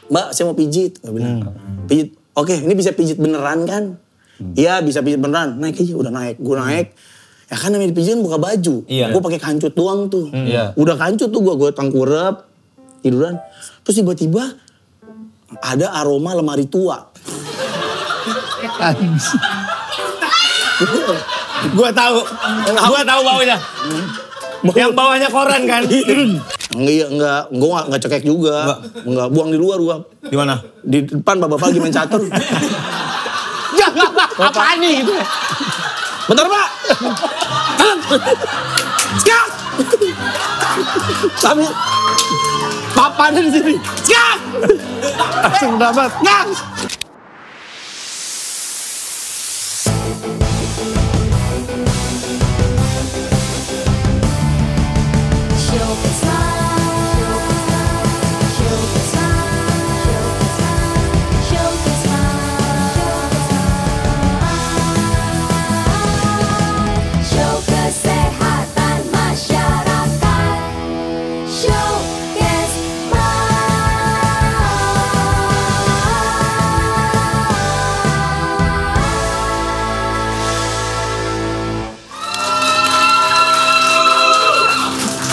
Mbak saya mau pijit. Gue bilang, pijit, oke ini bisa pijit beneran kan? Iya bisa pijit beneran, naik aja udah naik. Gue naik, ya kan namanya dipijit buka baju. Gue pakai kancut doang tuh. Udah kancut tuh gue tengkurap, tiduran. Terus tiba-tiba ada aroma lemari tua. Gue tahu baunya. Yang bawahnya koran kan? Enggak, gue nggak cekek juga. Enggak, buang di luar gua. Di mana? Di depan bapak lagi main catur. Ya, apaan nih gitu? Bentar Pak. Siap. Tapi papannya di sini. Siap. Langsung dapat. Ngang.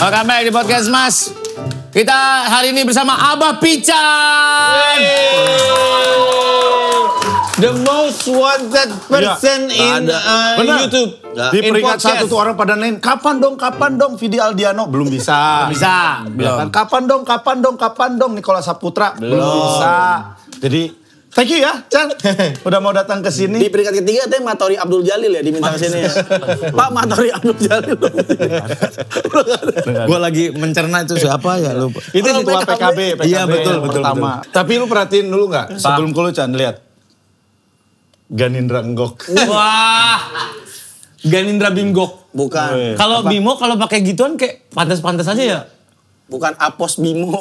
Welcome back di podcast Mas. Kita hari ini bersama Abah Pican. The most wanted person in YouTube. Di peringkat 1 tuh orang pada nanya, kapan dong Vidi Aldiano? Belum bisa. Belum. Kapan dong Nicola Saputra? Belum bisa. Jadi thank you ya, Chan. Udah mau datang ke sini. Di peringkat ketiga teh Matori Abdul Jalil ya diminta ke sini ya. Pak Matori Abdul Jalil. Gue lagi mencerna itu siapa ya lupa. Itu ketua PKB. Iya betul pertama. Tapi lu perhatiin dulu nggak? Sebelum lu Chan lihat. Ganindra Enggok. Wah. Ganindra Bimgok. Bukan. Kalau Bimo kalau pakai gituan kayak pantas-pantas aja ya. Bukan Apos Bimo.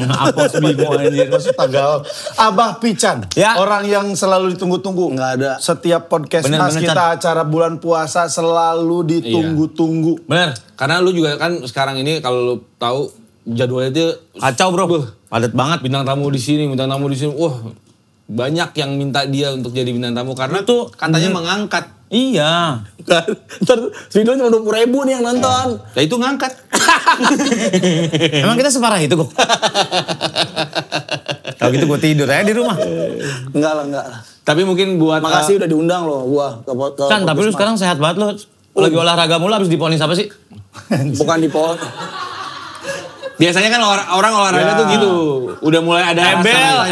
Apos Bimo anjir. Maksud Tagal. Abah Pican. Ya. Orang yang selalu ditunggu-tunggu. Nggak ada. Setiap podcast Bener, Mas bener, kita acara bulan puasa selalu ditunggu-tunggu. Bener. Karena lu juga kan sekarang ini kalau lu tahu jadwalnya itu Kacau bro. Padat banget. bintang tamu di sini. Wah, banyak yang minta dia untuk jadi bintang tamu karena tuh katanya mengangkat. Iya. Ntar videonya cuma 20.000 nih yang nonton. Ya itu ngangkat. Emang kita separah itu kok. Kalau gitu gue tidur aja di rumah. Enggak lah. Tapi mungkin buat Makasih udah diundang loh gua ke Kan tapi lu sekarang sehat banget lu. Lagi olahraga mulu abis diponis apa sih? bukan di pohon. biasanya kan orang olahraga tuh gitu. Udah mulai ada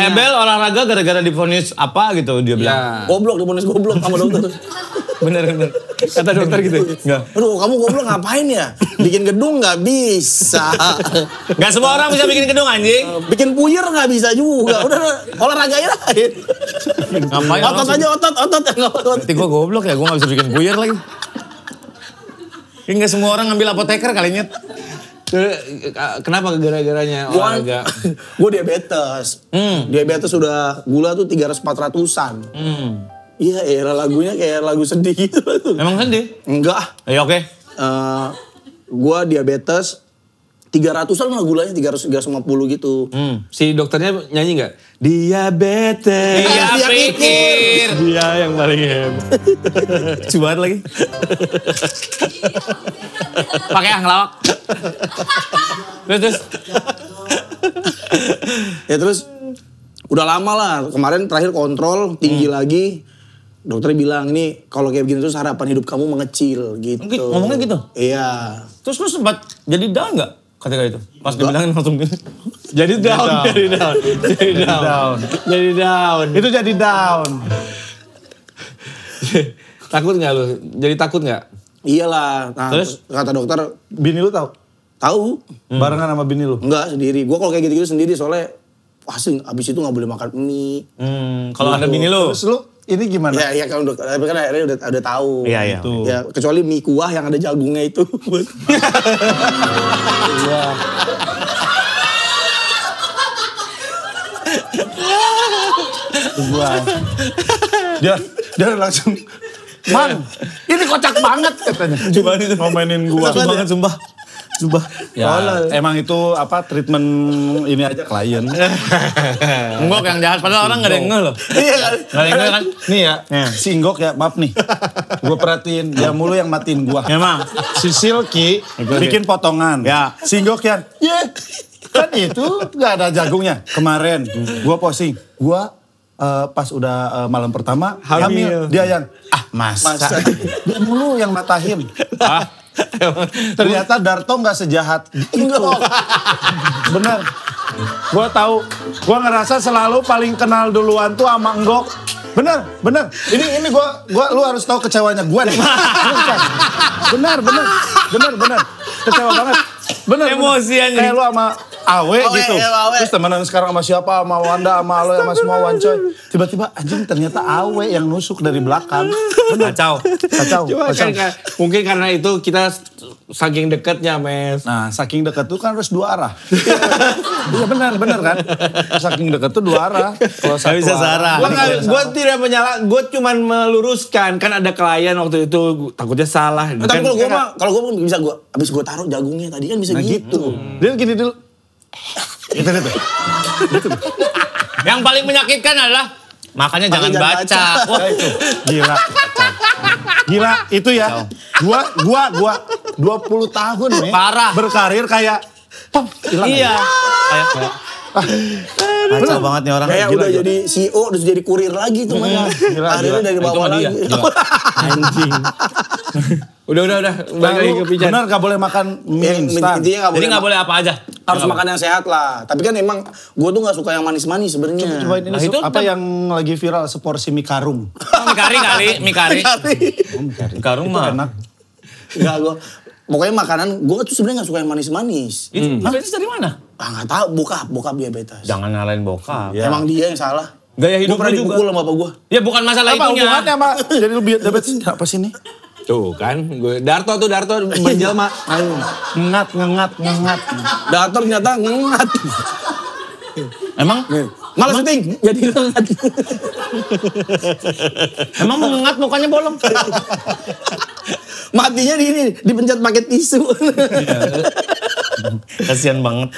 Ebel olahraga gara-gara diponis apa gitu dia bilang. Goblok diponis goblok sama dokter. Bener. kata dokter gitu. Enggak. Aduh kamu goblok ngapain ya? Bikin gedung nggak bisa. Enggak semua orang bisa bikin gedung anjing. Bikin puyer nggak bisa juga. Udah olahragain lain. Ngapain Otot aja otot yang otot. Nanti gue goblok ya, gue gak bisa bikin puyer lagi. Enggak semua orang ngambil apoteker kali nyet. Kenapa gara-garanya olahraga? Gue diabetes. Diabetes udah gula tuh 300-400an. Iya, era lagunya kayak lagu sedih gitu. Emang sedih? Enggak. Ya oke. Gue diabetes 300an lah gulanya, 350 gitu. Si dokternya nyanyi nggak? Diabetes. Dia pikir. Dia yang paling hebat. Coba lagi. Pakai ngelawak. Terus. Ya terus udah lama lah, kemarin terakhir kontrol tinggi lagi. Dokternya bilang ini kalau kayak begini terus harapan hidup kamu mengecil gitu. Ngomongnya gitu? Iya. Terus lu sempat jadi down gak ketika itu? Pas dibilangin langsung gini. Jadi down. Itu jadi down. Takut nggak lu? Jadi takut nggak? Iyalah. Nah, Terus? kata dokter, Bini lu tahu? tahu? Barengan sama bini lu? Enggak sendiri. Gue kalau kayak gitu-gitu sendiri soalnya pasti abis itu nggak boleh makan mie. Kalau ada bini lu? Terus lu ini gimana? Ya kan tapi kan akhirnya udah tahu. Iya. Ya kecuali mie kuah yang ada jagungnya itu. Dia langsung, Mang, ini kocak banget katanya. Coba itu. Ngomenin gua. Kocak banget sumpah. Coba. Ya, emang itu apa treatment ini aja klien. Enggok yang jahat, padahal orang gak ada yang ngeh loh. Iya kan? Gak ada yang ngeh kan? Nih ya, si Inggok ya, maaf nih. Gue perhatiin, dia mulu yang matiin gua. Emang? Si Silky bikin potongan. Ya. Si Inggok yang, kan itu gak ada jagungnya. Kemarin gua posting, gua pas udah malam pertama hamil. Dia yang, masa. Dia mulu yang matahin. Ternyata Darto gak sejahat itu. Bener. Gua tahu, gua ngerasa selalu paling kenal duluan tuh sama Enggok. Bener. Ini lu harus tahu kecewanya gua nih. Bener. Kecewa banget. Bener. Emosian Kayak lu sama Awe gitu. Awe. Terus temenan sekarang sama siapa? Sama Wanda, sama Alo, sama semua Wancoy. Tiba-tiba anjing ternyata Awe yang nusuk dari belakang. Bener. Kacau. Cuma kan, mungkin karena itu kita saking dekatnya, Mes. Nah, saking dekat tuh kan harus dua arah. Iya benar kan? Saking dekat tuh dua arah. Kalau satu bisa searah. Gue tidak menyala, gue cuma meluruskan. Kan ada klien waktu itu, takutnya salah. Tapi kalau gue bisa abis gue taruh jagungnya tadi kan bisa gitu. Dia gini dulu. Gitu. Yang paling menyakitkan adalah makanya jangan baca. Wah, itu gila itu ya. Gua 20 tahun nih. Parah. Berkarir kayak hilang. Iya. Kacau banget nih orang. Kayak udah jadi CEO, terus jadi kurir lagi tuh mana. Akhirnya dari bawah lagi. Anjing. Udah. Balik lagi ke pijan. Bener gak boleh makan mie instan. Jadi gak boleh apa aja. Harus makan yang sehat lah. Tapi kan emang gue tuh gak suka yang manis-manis sebenarnya. Cobain ini itu apa yang lagi viral seporsi mie karung. Mie kari. Mie karung mah. Enak. Enggak gue. Pokoknya makanan gue tuh sebenarnya gak suka yang manis-manis. Itu diabetes dari mana? Gak tahu. Bokap diabetes. Jangan nyalain bokap. Ya. Emang dia yang salah. Gaya hidup gue pernah dipukul sama bapak gue. Ya bukan masalah Apa itunya. hubungannya sama jadi lu diabetes apa sih ini? Tuh kan, Darto menjelma. Ngengat. Dator ternyata ngengat. Emang? Malah syuting jadi ngengat. Emang mengengat mukanya bolong. Matinya dipencet pakai tisu. Kasian banget.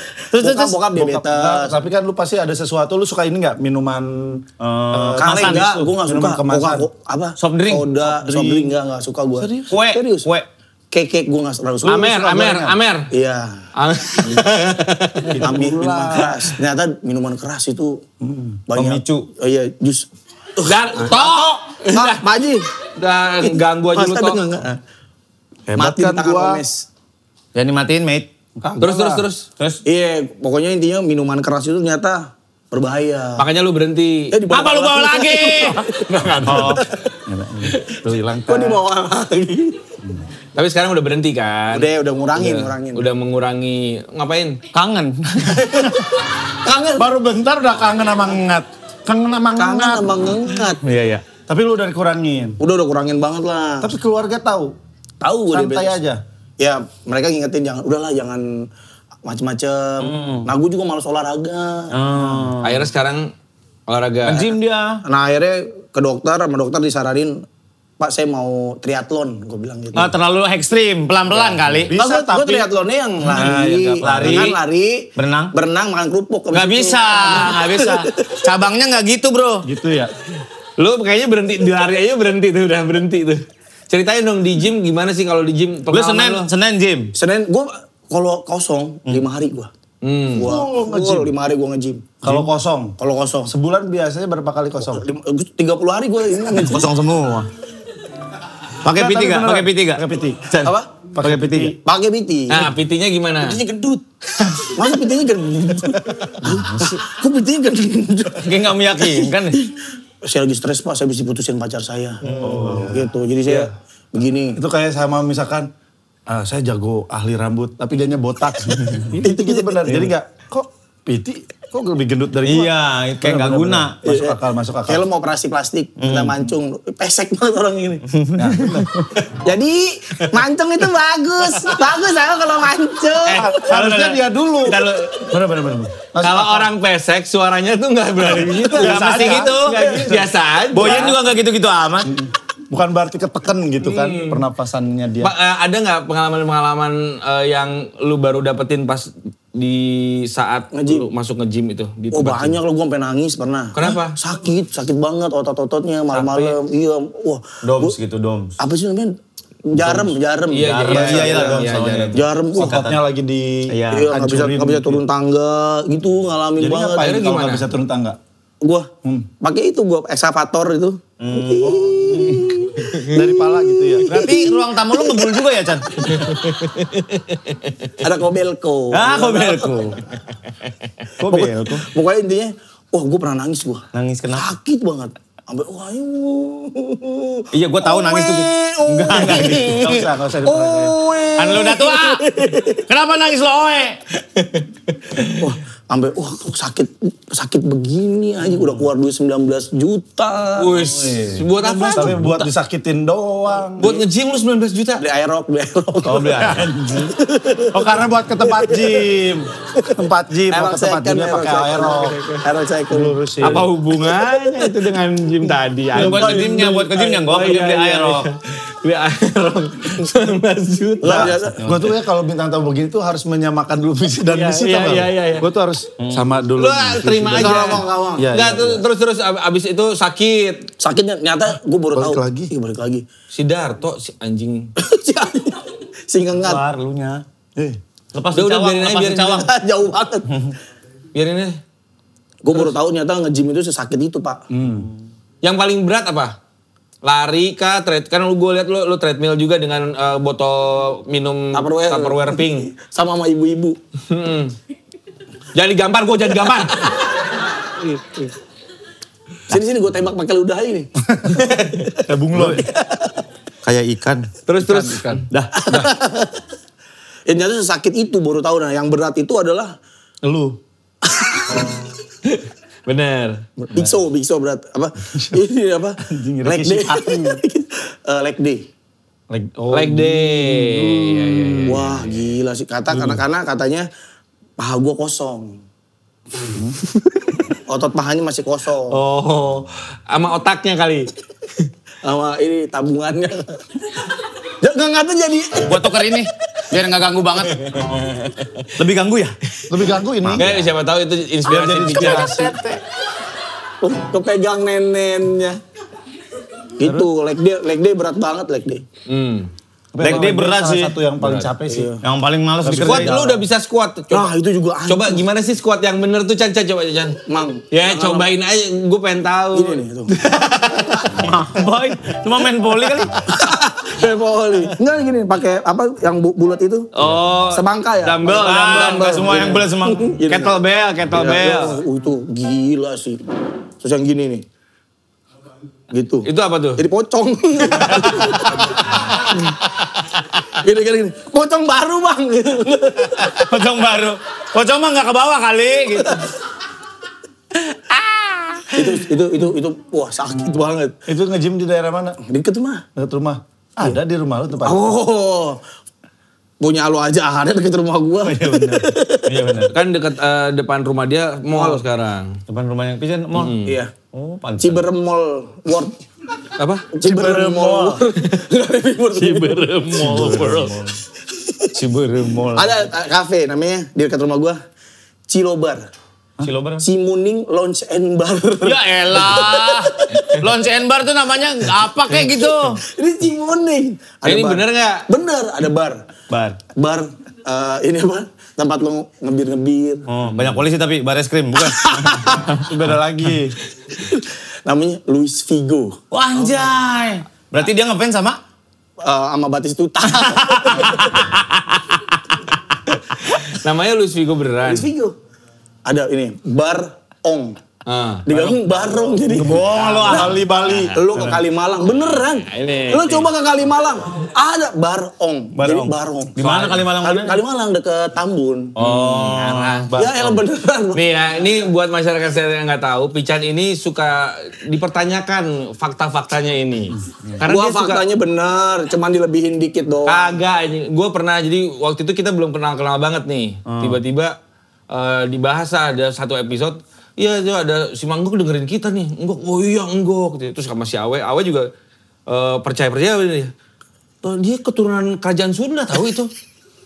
Bokap diabetes. Tapi kan lu pasti ada sesuatu, lu suka ini gak? Minuman Kali enggak, gue gak suka. Kemasan. Apa? Soft drink. Soft drink enggak suka gue. Kue. Kek gue gak terlalu suka. Amer. Iya. Minuman keras. Ternyata minuman keras itu banyak. Pemicu. Iya, jus. Pak Haji. Udah ganggu aja lu Tok. Hebat Mati kan tangan gua. Omes. Jangan dimatiin, mate. Terus. Iya, pokoknya intinya minuman keras itu ternyata berbahaya. Makanya lu berhenti. Apa lu bawa lagi? Tuh hilang. Kok dibawa lagi? Tapi sekarang udah berhenti kan? Udah ngurangin. Udah mengurangi. Ngapain? Kangen. Baru bentar udah kangen sama ngengat. Kangen sama ngengat. Iya. Tapi lu udah dikurangin. Udah kurangin banget lah. Tapi keluarga tahu. Tahu gue Santai diabetes. aja. Ya mereka ngingetin jangan macem-macem. Nah gue juga malas olahraga. Akhirnya sekarang olahraga. Gym dia. Nah akhirnya ke dokter, sama dokter disaranin, Pak saya mau triathlon, gue bilang gitu. Terlalu ekstrim, pelan-pelan kali. Bisa, Gue triathlonnya yang lari, berenang, makan kerupuk. Gak bisa. Cabangnya gak gitu bro. Gitu ya. Lu kayaknya berhenti, di lari aja udah berhenti tuh. Ceritain dong di gym gimana sih kalau di gym? Gue Senin gym. Senin gue kalau kosong 5 hari gue. Gue 5 hari gue nge-gym. Kalau kosong. Sebulan Biasanya berapa kali kosong? 30 hari gue ini. Kosong semua. Pakai PT gak? Pakai PT gak? Pakai PT. Apa? Pakai PT gak? Pakai PT. Nah, PT-nya gimana? PT-nya gendut. Masa PT-nya gendut? Kok PT-nya gendut? Kayak gak meyakinkan nih. Saya lagi stres Pak, saya habis diputusin pacar saya. Gitu, jadi saya begini. Itu kayak sama misalkan, saya jago ahli rambut, tapi dianya botak. Itu gitu benar. Jadi gak, kok PT, kok lebih gendut dari gua? Iya, kayak gak guna. Masuk akal. Kayak lo mau operasi plastik, kita mancung. Pesek banget orang ini. Jadi, mancung itu bagus. Bagus aku kalau mancung. Harusnya dia dulu. Bener. Kalau orang pesek suaranya tuh nggak berani gitu. Gak mesti gitu. Biasa aja. Boyan juga gak gitu-gitu amat. Bukan berarti keteken gitu kan pernapasannya dia. Ada nggak pengalaman-pengalaman yang lu baru dapetin pas di saat lu masuk nge-gym itu? Di banyak lo, gue sampai nangis pernah. Kenapa? Sakit banget otot-ototnya malam-malam. Iya, wah. Doms. Apa sih namanya? Jarum. Iya, Jarum. Ototnya lagi di nggak bisa turun tangga gitu, ngalamin Jadi banget. ngapain kalau nggak bisa turun tangga? Gue pakai itu, gue ekskavator itu. Dari pala gitu ya. Berarti ruang tamu lu ngebul juga ya, Chan? Ada kobelko. Kobelko. Pokoknya intinya, gue pernah nangis gue. Nangis kenapa? Sakit banget. Sampai Iya, gue tahu nangis tuh. Enggak usah diperhatiin. Kan lu udah tua. Kenapa nangis lo, oe? Sampai sakit begini aja udah keluar duit 19 juta. Buat apa? Tapi buat disakitin doang. Buat nge-gym lu 19 juta? Beli aerok. Oh, beli anjing. Oh, karena buat ke tempat gym. Tempat gymnya pakai aerok. Aerok saya lurusin. Apa hubungannya itu dengan gym tadi? Buat ke-gymnya, gue beli aerok. Beli aerok 19 juta. Gue tuh ya kalau bintang tamu begini tuh harus menyamakan dulu misi dan misi. Iya. Gue tuh harus sama dulu. Lu terima aja. Enggak, terus abis itu sakit. Sakitnya nyata gue baru tahu. Balik lagi. Si Darto, si anjing. Si ngengat. Keluar lu nya. Lepas biarin aja. Jauh banget. Biarin aja. Gue baru tahu nyata nge-gym itu sesakit itu, Pak. Yang paling berat apa? Lari kah, kan gue lihat lu treadmill juga dengan botol minum Tupperware pink. Sama ibu-ibu. Jangan digampar, gue jangan digampar. Sini gue tembak pakai ludah ini. Kayak bunglon. Kayak ikan. Terus. Ikan. Dah. Ya nyata sesakit itu baru tahu. Nah yang berat itu adalah Lu. Bener. Big Show berat. Apa? Ini apa? Leg day. Leg day. Leg day. Wah gila sih. Karena katanya paha gue kosong. Otot pahanya masih kosong. Oh, sama otaknya kali. Sama ini tabungannya. Nggak tuh jadi. Gua tuker ini, biar nggak ganggu banget. Lebih ganggu ya? Lebih ganggu ini. Kayak siapa tahu itu inspirasi. Kepegang nenennya. Gitu, leg day berat banget leg day. Leg day berat sih. Satu yang paling capek sih. Yang paling males Squat dikerjain. lu udah bisa squat. Nah itu juga aneh. Coba gimana sih squat yang bener tuh Chan? Coba Chan. Mang. Ya cobain aja, gue pengen tahu. Ini nih tuh. Boy, cuma main volley kali. Poli. Enggak gini, pakai apa yang bulat itu? Oh. Semangka ya? Dumbbell. Enggak semua yang bulat semangka. Kettlebell. Itu gila sih. Terus yang gini nih. Gitu. Itu apa tuh? Jadi pocong. Gini. Pocong baru bang. Pocong baru. Pocong mah nggak ke bawah kali gitu. Itu wah sakit banget. Itu nge-gym di daerah mana? Deket rumah. Dekat rumah. Ada di rumah lu tempat. Oh. Punya lu aja ada deket rumah gua. Iya benar. Kan dekat depan rumah dia mall sekarang. Depan rumahnya Pisan mall. Iya. Oh, pantas. Ciberem Mall World. Apa? Ciberem Mall. Ciberem Mall. Ada kafe namanya di dekat rumah gua. Cilobar. Cilobar. Cimuning Lounge and Bar. Ya elah. Lounge and bar tuh namanya apa kayak gitu? Ini Cimuning. Ini bener nggak? Bener, ada bar. Bar. Ini apa? Tempat lo ngebir-ngebir. Oh, banyak polisi tapi bar es krim bukan? Beda lagi. Namanya Luis Figo. Wah, anjay. Berarti dia ngefans sama? Sama Batistuta. Namanya Luis Figo beneran. Luis Figo. Ada ini, Bar Ong. Digabung Barong jadi. Bohong lo ahli Bali. Lo ke Kalimalang, beneran. Lo coba ke Kalimalang, ada Barong. Jadi Barong. Di mana Kalimalang? Kalimalang deket Tambun. Oh. Ya elah beneran. Nih ya, ini buat masyarakat saya yang nggak tahu, Pican ini suka dipertanyakan fakta-faktanya ini. Karena Gua dia faktanya bener, cuman dilebihin dikit doang. Kagak, gue pernah jadi waktu itu kita belum kenal banget nih. Tiba-tiba dibahas ada satu episode. Iya, ada si Manggok dengerin kita nih. Enggok, oh iya Enggok. Terus sama si Awe juga percaya dia. Dia keturunan kerajaan Sunda tahu itu.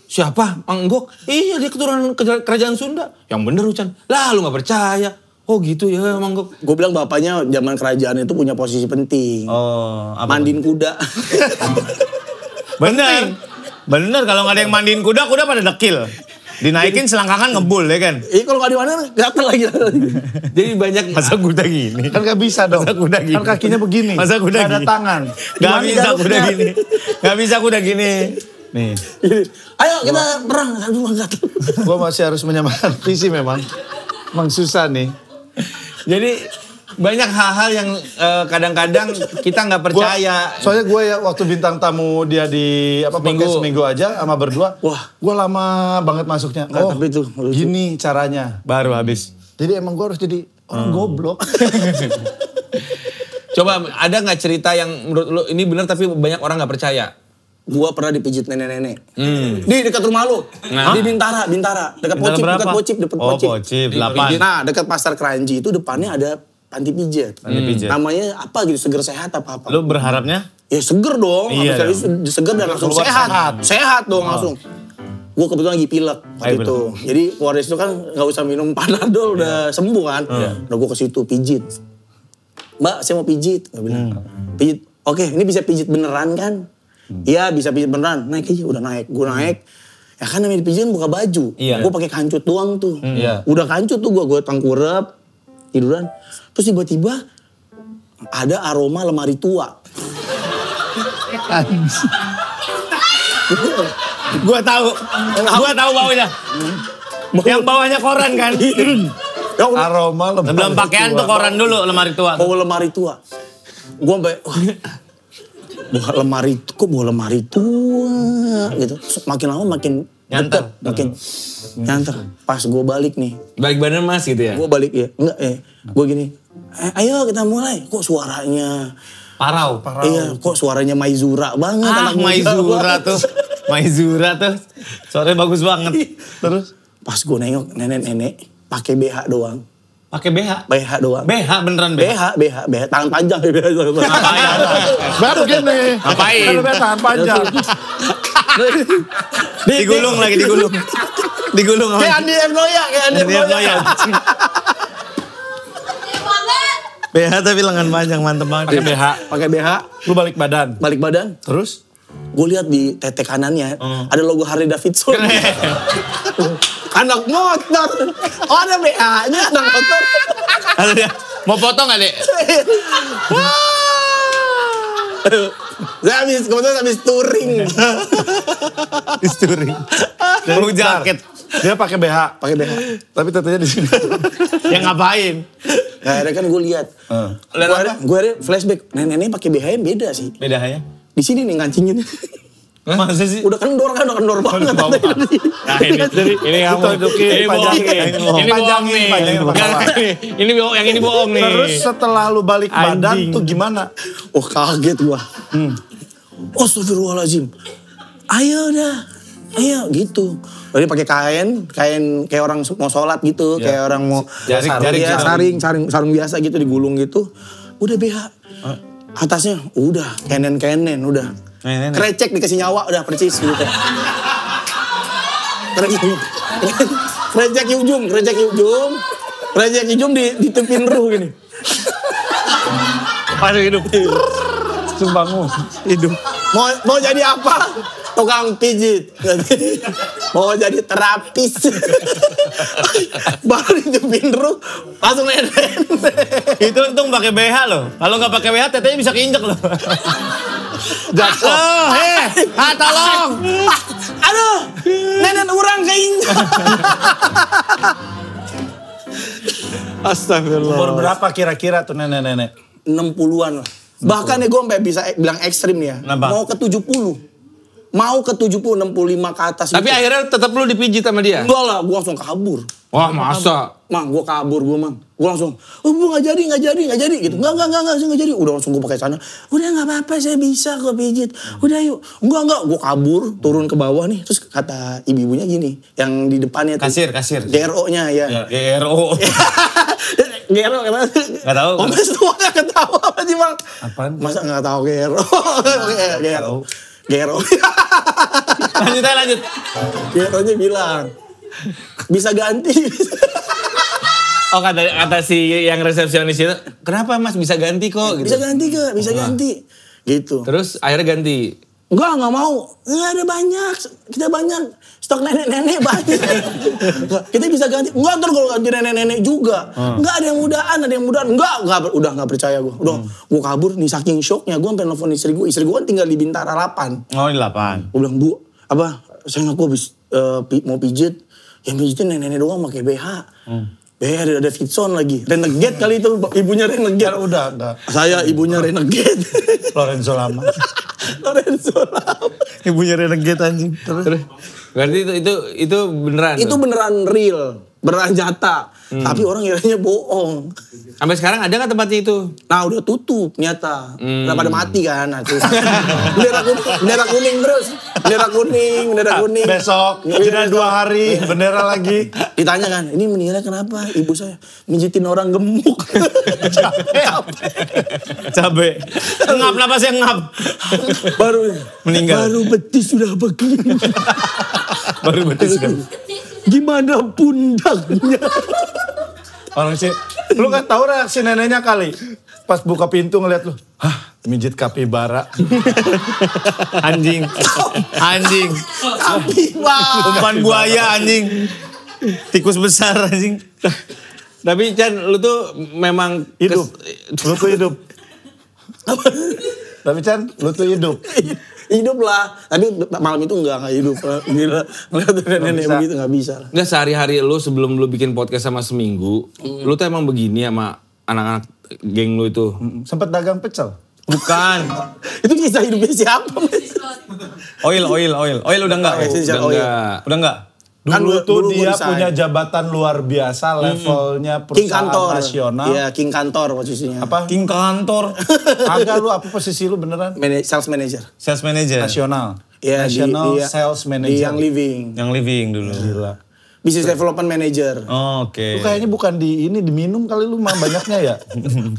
Siapa? Mang Enggok? Iya dia keturunan kerajaan Sunda. Yang bener Ucan. Lah lu gak percaya. Oh gitu ya Mang Enggok. Gue bilang bapaknya zaman kerajaan itu punya posisi penting. Oh, apa? Mandiin kuda. Bener kalau gak ada yang mandiin kuda pada dekil. Dinaikin selangkangan ngebul ya kan? Iya kalau gak di mana gatel lagi. Jadi banyak. Masa kuda gini? Kan gak bisa dong. Masa kuda gini? Kan kakinya begini. Masa kuda gini? Ada tangan. Gak bisa kuda gini. Gak bisa kuda gini. Nih. Ayo kita perang. Aduh gatel. Gue masih harus menyamakan visi memang. Emang susah nih. Jadi banyak hal-hal yang kadang-kadang kita nggak percaya. Soalnya gue ya waktu bintang tamu dia di seminggu aja sama berdua. Wah, gue lama banget masuknya. Tapi itu gini caranya. Baru habis. Jadi emang gue harus jadi orang goblok. Coba ada nggak cerita yang menurut lu ini benar tapi banyak orang nggak percaya? Gua pernah dipijit nenek-nenek. Di dekat rumah lu. Di Bintara. Dekat Pocip. Pocip, 8. Nah, dekat Pasar Keranji itu depannya ada panti pijat. Namanya apa gitu, Seger Sehat apa. Lu berharapnya? Ya seger dong. Iya seger dan langsung sehat. Sehat dong langsung. Gue kebetulan lagi pilek waktu itu. Jadi keluar dari situ kan gak usah minum Panadol, udah sembuh kan. Udah gue ke situ pijit. Mbak, saya mau pijit. Gue bilang, pijit. Oke, ini bisa pijit beneran kan? Iya bisa pijit beneran. Naik aja, udah naik. Gue naik. Ya kan namanya dipijitin buka baju. Gue pakai kancut doang tuh. Udah kancut tuh gue tengkurap. Tiduran. Terus tiba-tiba ada aroma lemari tua. Gue tahu baunya. Yang bawahnya koran kan. Aroma lemari Belum pakaian tuh koran dulu lemari tua. Bawa lemari tua. Gue sampai bawa lemari tua gitu. Makin lama makin nyantar. Nyantar. Pas gue balik nih. Balik badan Mas gitu ya? Gue balik ya. Enggak gue gini. Ayo kita mulai. Kok suaranya Parau. Iya, kok suaranya Maizura banget. Maizura tuh. Suaranya bagus banget. Terus pas gue nengok nenek-nenek pakai BH doang. Pakai BH? BH doang. BH beneran BH? BH. Tangan panjang. Ngapain? Baru gini. Ngapain? Kalau tangan panjang. Digulung. Kayak Andi F. Noya. BH tapi lengan panjang, mantep banget. Pakai BH. Lu balik badan. Terus? Gue lihat di tete kanannya ada logo Harley Davidson. Anak motor. Oh ada BH-nya anak motor. Mau foto gak dek? Saya kebetulan habis touring. Mau jaket. Dia pakai BH. Tapi tetenya di sini. Yang ngapain? Nah, akhirnya kan gue lihat. Gue ada flashback. Nenek-nenek pakai BH-nya beda sih. Bedanya? Di sini nih ngancingin. Masa sih? Udah kendor banget. Nah ini bohong nih. Terus setelah lu balik badan tuh gimana? Oh kaget gua. Oh astagfirullahaladzim. Ayo gitu. Jadi pakai kain kayak orang mau sholat gitu, kayak orang mau sarung biasa gitu digulung gitu. Udah BH. Atasnya udah kenen udah. Krecek dikasih nyawa udah percis gitu. Krecek ujung ditepin ruh gini. Aduh hidup. Sumbangu. Hidup. Mau jadi apa? Tukang pijit. Mau jadi terapis. Baru ditepin ruh langsung nenek. Itu untung pakai BH loh. Kalau nggak pakai BH tetenya bisa keinjek loh. Jatuh. Tolong. Aduh, nenek orang keinjak. Astagfirullah. Umur berapa kira-kira tuh nenek-nenek? 60-an lah. Bahkan ya gue sampai bisa bilang ekstrim nih ya. Mau ke 70. Mau ke 70, 65 ke atas. Tapi gitu. Akhirnya tetap lu dipijit sama dia? Enggak lah, gue langsung kabur. Wah masa? Mang, gue kabur Mang. Gue langsung, gue gak jadi gitu. Enggak jadi. Udah langsung gue pakai sana. Udah gak apa-apa, saya bisa kok pijit. Udah yuk. Enggak. Gue kabur, turun ke bawah nih. Terus kata ibu-ibunya gini, yang di depannya tuh. Kasir. GRO-nya ya. GRO. Gero kata. Nggak tahu. Omes tuh gak ketawa apa sih Bang? Apaan? Masa gak tahu Gero? Gero. Lanjut. Geronya bilang, bisa ganti. Oh kata si yang resepsionis itu, kenapa Mas bisa ganti kok? Gitu. Bisa ganti. Gitu. Terus akhirnya ganti. Enggak mau. Enggak ada banyak. Kita banyak. Stok nenek-nenek banyak. Kita bisa ganti. Enggak ntar kalau ganti nenek-nenek juga. Enggak ada yang mudaan. Enggak, udah gak percaya gue. Udah, gue kabur nih saking shocknya. Gue sampai nelfon istri gue. Istri gue kan tinggal di Bintara 8. Oh di 8. Gue bilang, Bu, saya ngaku habis mau pijit. Yang pijitin nenek-nenek doang pakai BH. Ada Fitson lagi. Renegade kali itu, ibunya Renegade. Udah, enggak. Saya ibunya Renegade. Lorenzo Lama. Ibunya renegade anjing. Terus. Berarti itu beneran? Itu beneran real. Beneran nyata. Tapi orang kiranya bohong. Sampai sekarang ada nggak tempatnya itu? Nah udah tutup nyata. Udah pada mati kan. Nah, bendera kuning terus. Bendera kuning. Besok, jeda 2 hari, bendera lagi. Ditanya kan, ini meninggalnya kenapa? Ibu saya mijitin orang gemuk. Cabe. Ngap, napasnya ngap. Baru meninggal. Baru betis sudah begini. Baru betis kan. Gimana pundaknya? Orang sih, lu kan tahu reaksi neneknya kali. Pas buka pintu ngeliat lu, mijit kapibara. Anjing. Kapibara. Umpan buaya anjing. Tikus besar anjing. Tapi Chan, lu tuh memang Hidup. Lu tuh hidup. Tapi Chan, lu tuh hidup. Hidup lah. Tapi malam itu enggak hidup. Gila. Ngeliat nenek begitu enggak bisa. Nggak sehari-hari lu sebelum lu bikin podcast sama seminggu, lu tuh emang begini sama anak-anak geng lu itu? Sempet dagang pecel. Bukan. Itu kisah hidupnya siapa? Oil udah enggak? Udah enggak? Dulu dia punya jabatan luar biasa, levelnya perusahaan nasional. Iya, King Kantor posisinya. Apa? King Kantor. Agak lu apa posisi lu beneran? Sales manager. Sales manager. Nasional. Iya, National Sales Manager. Yang living dulu. Gila. Business Development Manager. Oh, oke. Lu kayaknya bukan diminum kali lu mah banyaknya ya.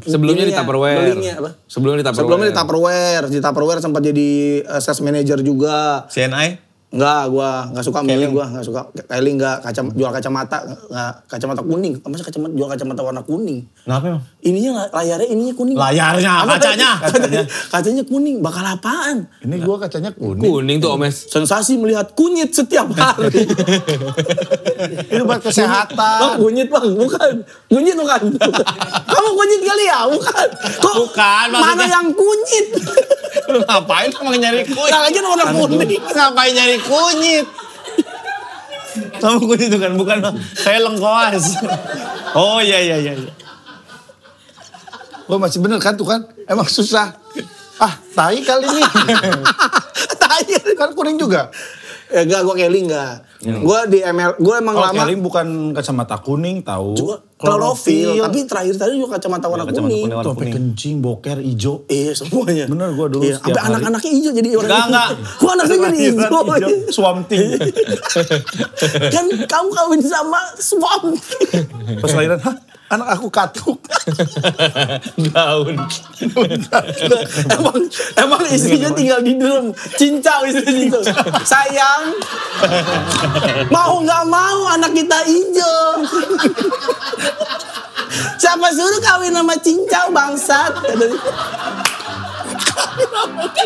Sebelumnya di Tupperware. Belinya apa? Sebelumnya di Tupperware. Di Tupperware sempat jadi sales manager juga. CNI? Enggak, gua enggak suka milih, gua enggak suka. Kylie enggak jual kacamata, enggak kacamata kuning. Masa jual kacamata warna kuning? Kenapa emang? Ininya layarnya kuning. Layarnya, Kacanya kuning, bakal apaan? Ini gua kacanya kuning. Kuning tuh Omes. Sensasi melihat kunyit setiap hari. Itu buat kesehatan. Bang, kunyit Bang, bukan. Kunyit bukan. Kamu kunyit kali ya? Bukan. Kok Bukan, mana yang kunyit? Lu ngapain emang nyari kunyit? Nah, lagi warna kuning. Ngapain nyari kunyit? Sama kunyit itu kan, bukan saya lengkoas. Oh iya. Gua masih bener kan tuh kan? Emang susah. Tai kali nih. Tai Kan kuning juga. Enggak, gue Kelly enggak. Gue di ML, gue emang lama. Kelly bukan kacamata kuning tahu. Juga klorofil. Tapi terakhir tadi juga kacamata warna kuning. Tuh sampai kencing, boker, hijau. Iya semuanya. Bener gue dulu Iya, setiap sampai hari. anak-anaknya hijau jadi orang. Enggak. Gue anaknya jadi hijau. Swamp Thing. Kan kamu kawin sama Swamp Thing. Pas lahiran, anak aku katuk. Daun. Emang istrinya tinggal di dalam cincau istri itu. Sayang, mau nggak mau anak kita hijau. Siapa suruh kawin sama cincau bangsat?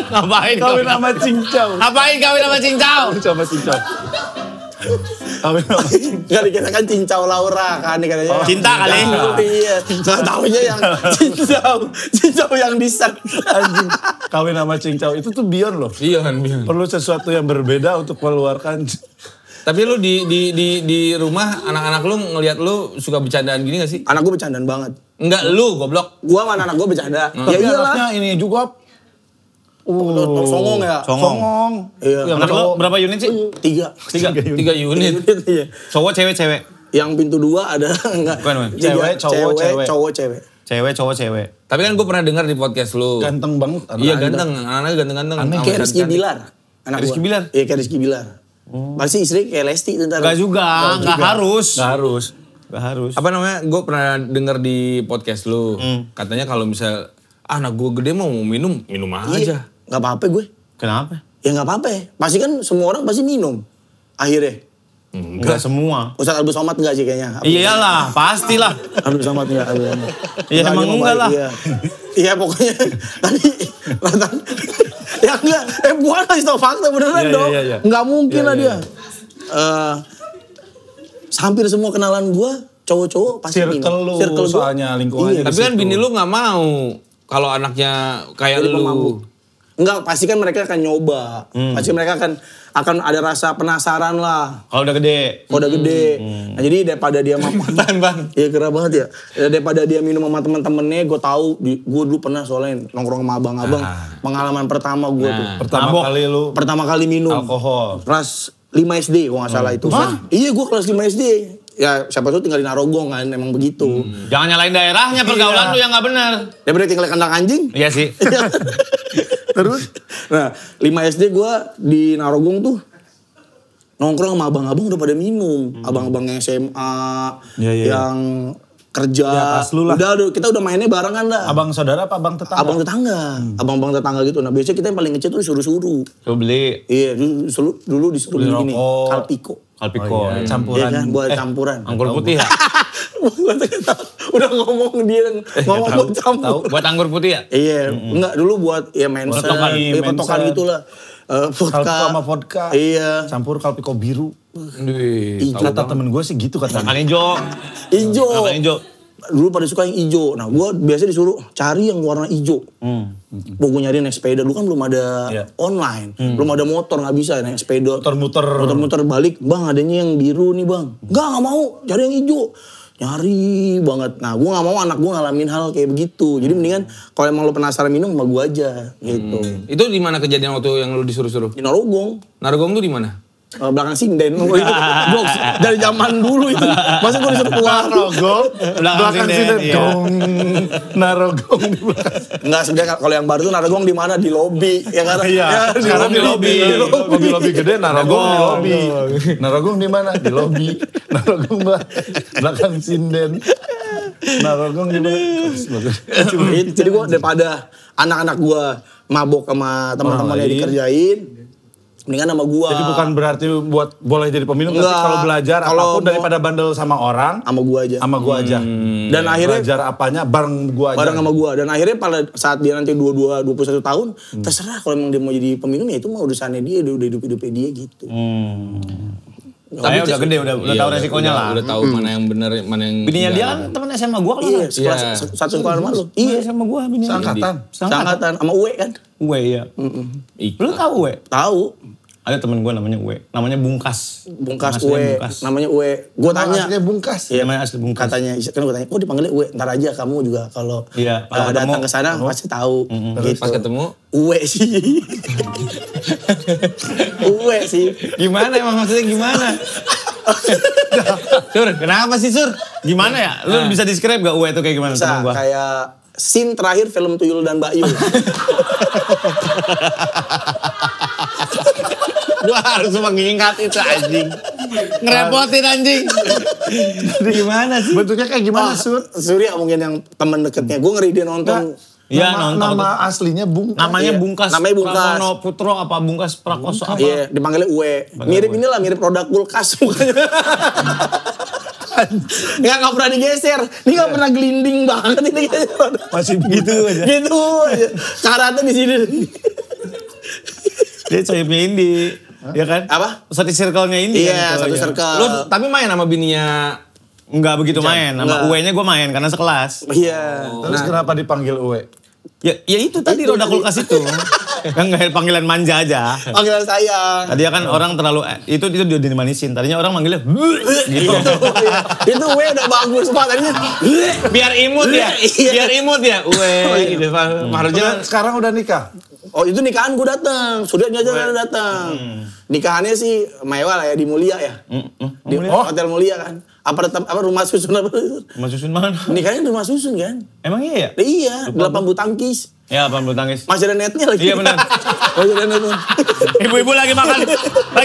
Ngapain Kawin sama cincau. Ngapain kawin sama cincau? Sama cincau. Kawin sama cincau. Gak dikira kan cincau Laura kan katanya. Cinta kali. Iya. Gak taunya yang cincau yang diset. Anjing. Kawin sama cincau itu tuh beyond loh. Iya kan. Perlu sesuatu yang berbeda untuk mengeluarkan. Tapi lu di rumah anak-anak lu ngelihat lu suka bercandaan gini gak sih? Anak gue bercandaan banget. Enggak lu goblok. Gua sama anak gue bercanda. Tapi Ya iyalah. anaknya ini juga. Songong ya. Songong. Iya. Yang Anak lu cowok. berapa unit sih? 3. 3 unit. Iya. Cowok cewek. Yang pintu 2 ada enggak? Bukan, Man. Cewek, cowok, cewek. Cowok, cewek. Cewek, cowok, cewek. Tapi kan gue pernah dengar di podcast lu. Ganteng banget. Iya ganteng, anak-anaknya ganteng-ganteng. Aneh, Sama Kayak Rizky cantik. Bilar. Anak Rizky gua. Bilar? Iya kayak Rizky Bilar. Pasti istri kayak Lesti itu ntar. Enggak juga, enggak harus. Nggak harus. Gak harus. Apa namanya, gue pernah denger di podcast lu. Katanya kalau misal anak gue gede mau minum aja. Iya, gak apa-apa gue. Kenapa? Ya gak apa-apa. Pasti kan semua orang pasti minum. Akhirnya. Enggak semua. Ustadz Abdul Somad enggak sih kayaknya. Iyalah, pastilah. Abdul Somad enggak. Iya emang enggak lah. Iya pokoknya tadi Ratan. Ya enggak, bukan kasih tau fakta beneran dong. Enggak mungkin lah dia. Hampir semua kenalan gue cowok-cowok pasti minum. Circle soalnya lingkungannya. Tapi kan bini lu gak mau kalau anaknya kayak lu. Enggak, pasti kan mereka akan nyoba. Pasti mereka akan ada rasa penasaran lah. Kalau udah gede. Kalau udah gede. Nah, jadi daripada dia Bang. Iya keren banget ya. Daripada dia minum sama temen-temennya, gue tahu, gue dulu pernah soalnya nongkrong sama abang-abang. Pengalaman pertama gue tuh. Pertama kali minum. Alkohol. Kelas 5 SD gue gak salah itu. Iya gue kelas 5 SD. Ya siapa tuh tinggal di Narogong kan, emang begitu. Jangan nyalain daerahnya, pergaulan lu yang gak bener. Daripada tinggal di kandang anjing. Iya sih. Terus, nah 5 SD gue di Narogong tuh nongkrong sama abang-abang udah pada minum. Abang-abang yang SMA, yang kerja. Ya, pas lu lah. Kita udah mainnya barengan dah. Abang saudara apa abang tetangga? Abang tetangga. Abang-abang tetangga gitu. Nah biasanya kita yang paling kecil tuh disuruh-suruh. Coba beli. Iya, dulu disuruh beli gini. Kalpiko. Campuran. Iya kan, buat campuran. Anggur putih ya? Udah ngomong dia, ngomong buat campur. Buat anggur putih ya? Iya, enggak dulu buat ya menser, petokan gitulah. Kalpiko sama vodka. Iya. Campur kalpiko biru. Kata temen gue sih gitu katanya. Makan hijau. Ijo. Makan hijau. Dulu pada suka yang hijau. Nah gue biasa disuruh cari yang warna hijau. Gue nyari naik sepeda. Dulu kan belum ada online. Belum ada motor, gak bisa naik sepeda. Muter-muter balik. Bang adanya yang biru nih bang. Gak mau. Cari yang hijau. Nyari banget. Nah gue gak mau anak gue ngalamin hal kayak begitu. Jadi mendingan kalau emang lo penasaran minum sama gue aja. Gitu. Itu di mana kejadian waktu yang lu disuruh-suruh? Di Narogong. Narogong tuh di mana? Belakang sinden. Itu jokes dari zaman dulu itu. Masa gue disuruh keluar. Narogong. Belakang sinden. Gong. Narogong di belakang. Enggak, sebenarnya kalau yang baru tuh Narogong di mana? Di lobi. Ya kan? Iya. Sekarang di lobi. Lobi gede Narogong di lobi. Narogong di mana? Di lobi. Narogong belakang sinden. Narogong di mana? Jadi gue daripada anak-anak gue mabok sama teman-temannya dikerjain, mendingan sama gua. Jadi bukan berarti boleh jadi peminum, tapi kalau belajar apapun daripada bandel sama orang, sama gua aja. Sama gua aja. Dan akhirnya belajar apanya bareng gua aja. Bareng sama gua. Dan akhirnya pada saat dia nanti 21 tahun, terserah kalau emang dia mau jadi peminum ya itu mah urusannya dia, udah hidup-hidupnya dia gitu. Saya udah gede, udah tahu resikonya lah. Udah tahu mana yang benar, mana yang bininya dia kan temen SMA gua kalau satu sekolah sama lu. Iya sama gua bininya. Sangkatan sama Uwe kan? Uwe iya. Lu tahu Uwe? Tahu. Ada temen gue namanya Uwe, namanya Bungkas. Uwe, namanya Uwe. Gue tanya. Aslinya Bungkas. Iya, namanya asli Bungkas. Katanya, kan gue tanya, kok dipanggilnya Uwe? Ntar aja kamu juga kalau datang ke sana pasti tahu. Gitu. Pas ketemu? Uwe sih. Uwe sih. Gimana emang maksudnya gimana? Sur, kenapa sih Sur? Gimana ya? Lu bisa describe gak Uwe itu kayak gimana temen gue? Kayak scene terakhir film Tuyul dan Mbak Yu. Gua harus mengingat itu anjing. Ngerepotin anjing. Jadi gimana sih? Bentuknya kayak gimana Sur? Surya mungkin yang teman deketnya. Gue ngeri dia nonton. Iya nonton. Nama aslinya Bungkas. Namanya Bungkas. Namanya Bungkas. Pramono Putro apa Bungkas Prakoso apa? Iya, dipanggilnya Uwe. Mirip inilah, mirip produk kulkas mukanya. Nggak pernah digeser. Ini nggak pernah gelinding banget ini. Masih begitu aja. Gitu aja. Karatnya di sini. Dia sayapnya Indi. Ya kan? Apa? Satu circle-nya Indi. Iya, satu circle. Lu tapi main sama bininya? Enggak begitu main. Sama Uwe-nya gue main karena sekelas. Iya. Terus kenapa dipanggil Uwe? Ya itu tadi roda kulkas itu. Kan gak panggilan manja aja. Panggilan sayang. Tadi kan orang terlalu itu dia dimanisin. Tadinya orang manggilnya gitu. Itu Uwe udah bagus banget tadinya. Biar imut ya. Biar imut ya. Uwe gitu. Harusnya sekarang udah nikah. Oh itu nikahan gue datang, sudah aja datang. Nikahannya sih mewah lah ya di Mulia ya, di Hotel Mulia kan. Apa rumah susun apa? Rumah susun mana? Nikahannya di rumah susun kan? Emang iya ya? Iya, 8 bulu tangkis. Ya 8 bulu tangkis. Masih ada netnya lagi. Iya benar. Masih ada netnya. Ibu-ibu lagi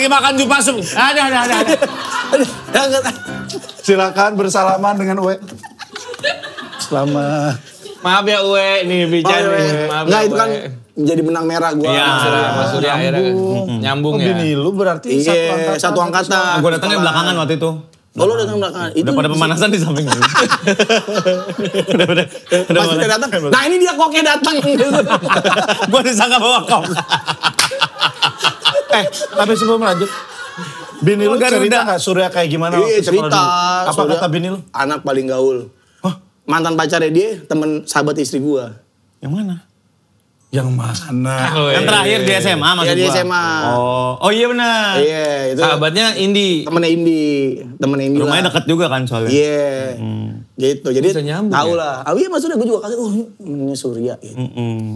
makan jupasum. Ada. Silakan bersalaman dengan Uwe. Selamat. Maaf ya Uwe, ini bicara nih. Maaf Enggak ya, itu kan Uwe. jadi menang merah gue. Iya, Mas Surya akhirnya nyambung ya. Bini lu berarti Iya, satu angkatan. Gue datangnya belakangan waktu itu. Oh lo datang belakangan. Udah pada pemanasan di samping. udah Pas kita datang. Nah ini dia koknya datang. Gue disangka bawa kok. Tapi sebelum lanjut, bini lu cerita nggak Surya kayak gimana? Iya cerita. Apa kata bini lu? Anak paling gaul. Hah? Mantan pacarnya dia temen sahabat istri gue. Yang mana? Yang mana? Yang terakhir di SMA maksud Iya di gua. SMA. Oh iya benar. Iya itu. Sahabatnya Indi. Temennya Indi. Rumahnya lah. dekat juga kan soalnya. Iya. Gitu. Jadi Bisa nyambung tahu ya? lah. Iya maksudnya gue juga kaget. Oh ini Surya. Gitu.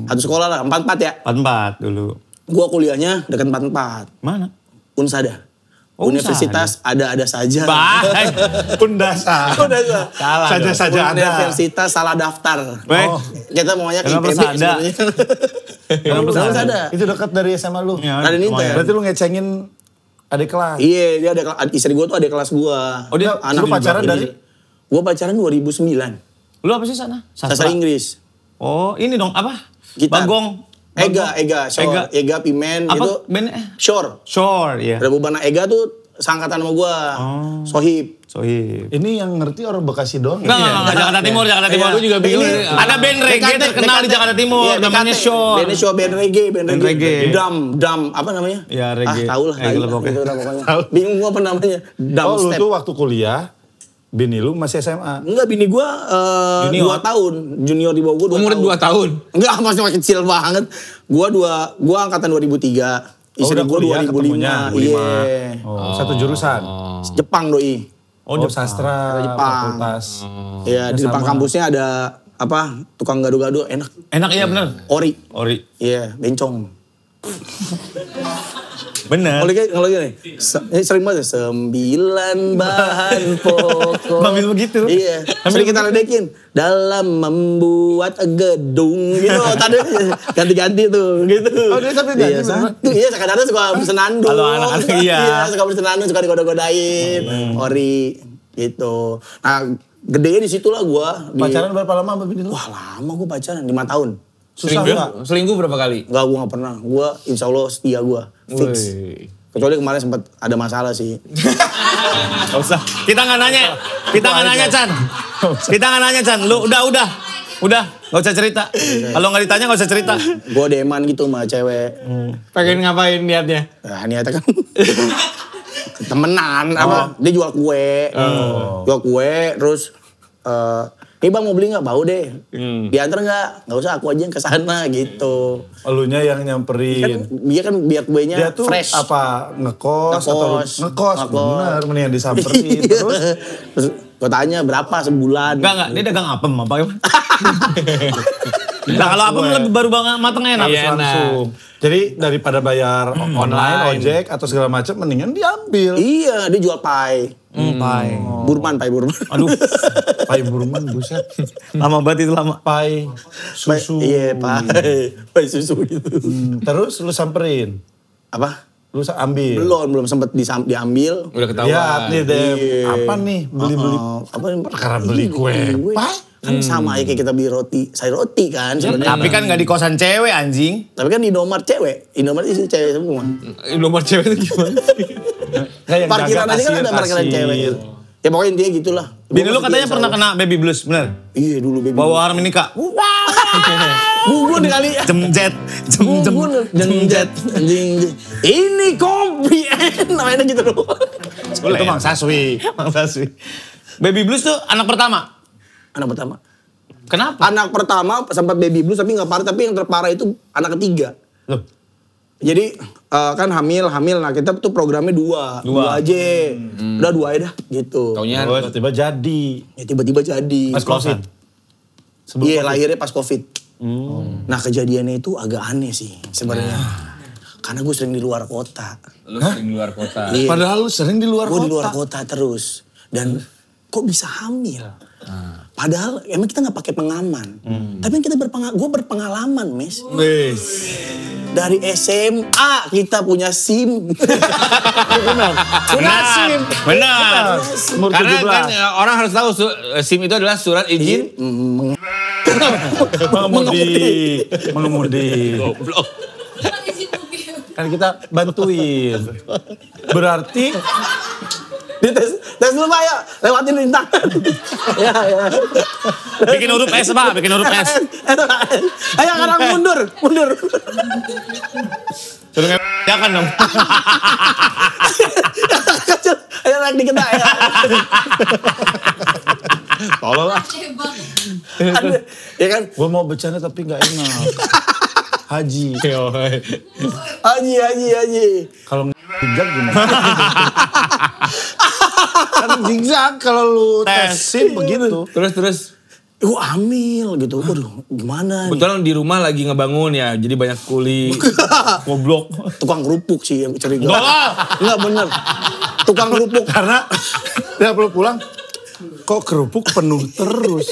Satu sekolah lah. 44 ya. 44 dulu. Gue kuliahnya dekat 44. Mana? Unsada. Oh, Universitas ada-ada saja. Baik. Undasa. Udah Salah. Saja-saja ada. Universitas salah daftar. Baik. Kita maunya ke Kenapa IPB Sada? sebenarnya. Kenapa Kenapa Sada? Sada? Itu dekat dari SMA lu. Ya, Ada Ninta lumayan. ya? Berarti lu ngecengin adik kelas. Iya, dia ada istri gue tuh ada kelas gue. Oh, dia lu pacaran dari? Gue pacaran 2009. Lu apa sih sana? Sastra Inggris. Oh, ini dong apa? Gitar. Bagong. Ega, Shore. Ega Pimen Apa? gitu. Bandnya? Shore. Shore, iya. Ada Bubana Ega tuh sangkatan sama gue. Sohib. Sohib. Ini yang ngerti orang Bekasi doang. Enggak, Jakarta Timur. Gue juga bingung. Ada band reggae terkenal di Jakarta Timur, namanya Shore. Bandnya Shore, band reggae. reggae. Drum, apa namanya? Ya, reggae. Ah, tau lah. Gitu lah pokoknya. Gitu lah pokoknya. Bingung gue apa namanya. Oh lu Dubstep. tuh waktu kuliah, bini lu masih SMA. Enggak, bini gue 2 tahun. Junior di bawah gue 2 tahun. Umur 2 tahun. Enggak, masih kecil banget. Gua angkatan 2003. Istri udah gue kuliah 2005. ketemunya, Iya. Satu jurusan. Jepang doi. Oh, sastra, Jepang. fakultas. Iya, di depan kampusnya ada apa? Tukang gado-gado enak. Enak iya bener. Ori. Ori. Iya, bencong. Bener. Kalau gini, ini sering banget ya, 9 bahan pokok. Sambil begitu. Iya, sering kita ledekin. Dalam membuat gedung gitu. Tadi ganti-ganti tuh gitu. Oh, dia sampai ganti Iya, beneran? satu. Iya, kadang-kadang suka bersenandung. Kalau anak-anak iya. Suka bersenandung, suka digoda-godain. Ori gitu. Nah, gedenya di situ lah gua. Pacaran berapa lama sama bini lu? Wah, lama gua pacaran, 5 tahun. Susah nggak? Selingkuh berapa kali? Enggak, gue gak pernah. Gue insya Allah setia gue. Fix. Woi. Kecuali kemarin sempat ada masalah sih. Gak usah. Kita nggak nanya. Kita nggak nanya, Chan. Kita nggak nanya, Chan. Lu udah. Gak usah cerita. Kalau nggak ditanya gak usah cerita. Gue deman gitu sama cewek. Pengen ngapain niatnya? Nah niatnya kan temenan. Apa? Dia jual kue. Jual kue terus... Nih bang mau beli gak? Bau deh. Diantar gak? Gak usah, aku aja yang kesana gitu. Elunya yang nyamperin. Dia kan biar kuenya Dia tuh fresh. apa? Ngekos atau ngekos? Ngekos. Bener, mendingan disamperin. Terus Gue tanya berapa sebulan? Enggak. Dia dagang apem apa gimana? Nah kalau apem lebih baru banget matengnya enak. Iya, langsung. Jadi daripada bayar online, ojek atau segala macam, mendingan diambil. Iya, dia jual pie. Pai. Burman. Aduh. Pai Burman, buset. Lama banget itu lama. Pai susu. Iya, pie susu gitu. Terus lu samperin. Apa? Lu ambil. Belum sempet diambil. Udah ketahuan. Lihat nih, Dem. Iya. Apa nih? Beli-beli. Apa Perkara beli kue. Pie? Kan sama aja kayak kita beli roti, sayur roti kan sebenarnya. Tapi kan nggak di kosan cewek anjing. Tapi kan di Indomaret cewek, Indomaret isi cewek semua. Nomor cewek itu gimana sih? Yang Parkiran jaga aja kan ada parkiran kasir. cewek. Ya pokoknya intinya gitulah. Bini lu Gua katanya masih pernah biasa. kena baby blues, bener? Iya dulu baby. Bawa harmoni kak. Gugun kali. Jemjet. Gugun jengjet anjing. Ini kopi namanya gitu loh. Itu Mang Saswi. Mang Saswi. Baby blues tuh anak pertama. Anak pertama. Kenapa? Anak pertama sempat baby blues tapi nggak parah, tapi yang terparah itu anak ketiga. Loh. Jadi kan hamil, nah kita tuh programnya dua aja, udah 2 aja dah gitu. Taunya Tiba-tiba jadi. Ya tiba-tiba jadi. Pas COVID. Iya lahirnya pas COVID. Nah kejadiannya itu agak aneh sih sebenarnya. Karena gue sering di luar kota. lu sering di luar kota. Iya. Padahal lu sering di luar Gue kota. di luar kota terus. Dan kok bisa hamil? Padahal emang kita nggak pakai pengaman. Tapi kita gue berpengalaman, Mes. Wis. dari SMA kita punya SIM. Benar. SIM. Benar. Umur Karena 17. kan orang harus tahu SIM itu adalah surat izin mengemudi. goblok. Kan kita bantuin. Berarti Tes dulu Pak, yuk. Lewatin rintangan. Ya. Bikin huruf S, Pak. Bikin huruf S. Ayo sekarang mundur. Suruh ngejakan dong. Kecil. Ayo naik dikit Pak. Ya. tolol lah. Aduh, ya kan? Gue mau bercanda tapi gak enak. Haji. Haji. Kalau zigzag gimana? Kan zigzag kalau lu tes SIM begitu. Terus. Amil gitu. Waduh, gimana nih? Kebetulan di rumah lagi ngebangun ya, jadi banyak kuli. Goblok. Tukang kerupuk sih yang curiga. Enggak. Enggak bener. Tukang kerupuk. Karena dia perlu pulang. Kok kerupuk penuh terus?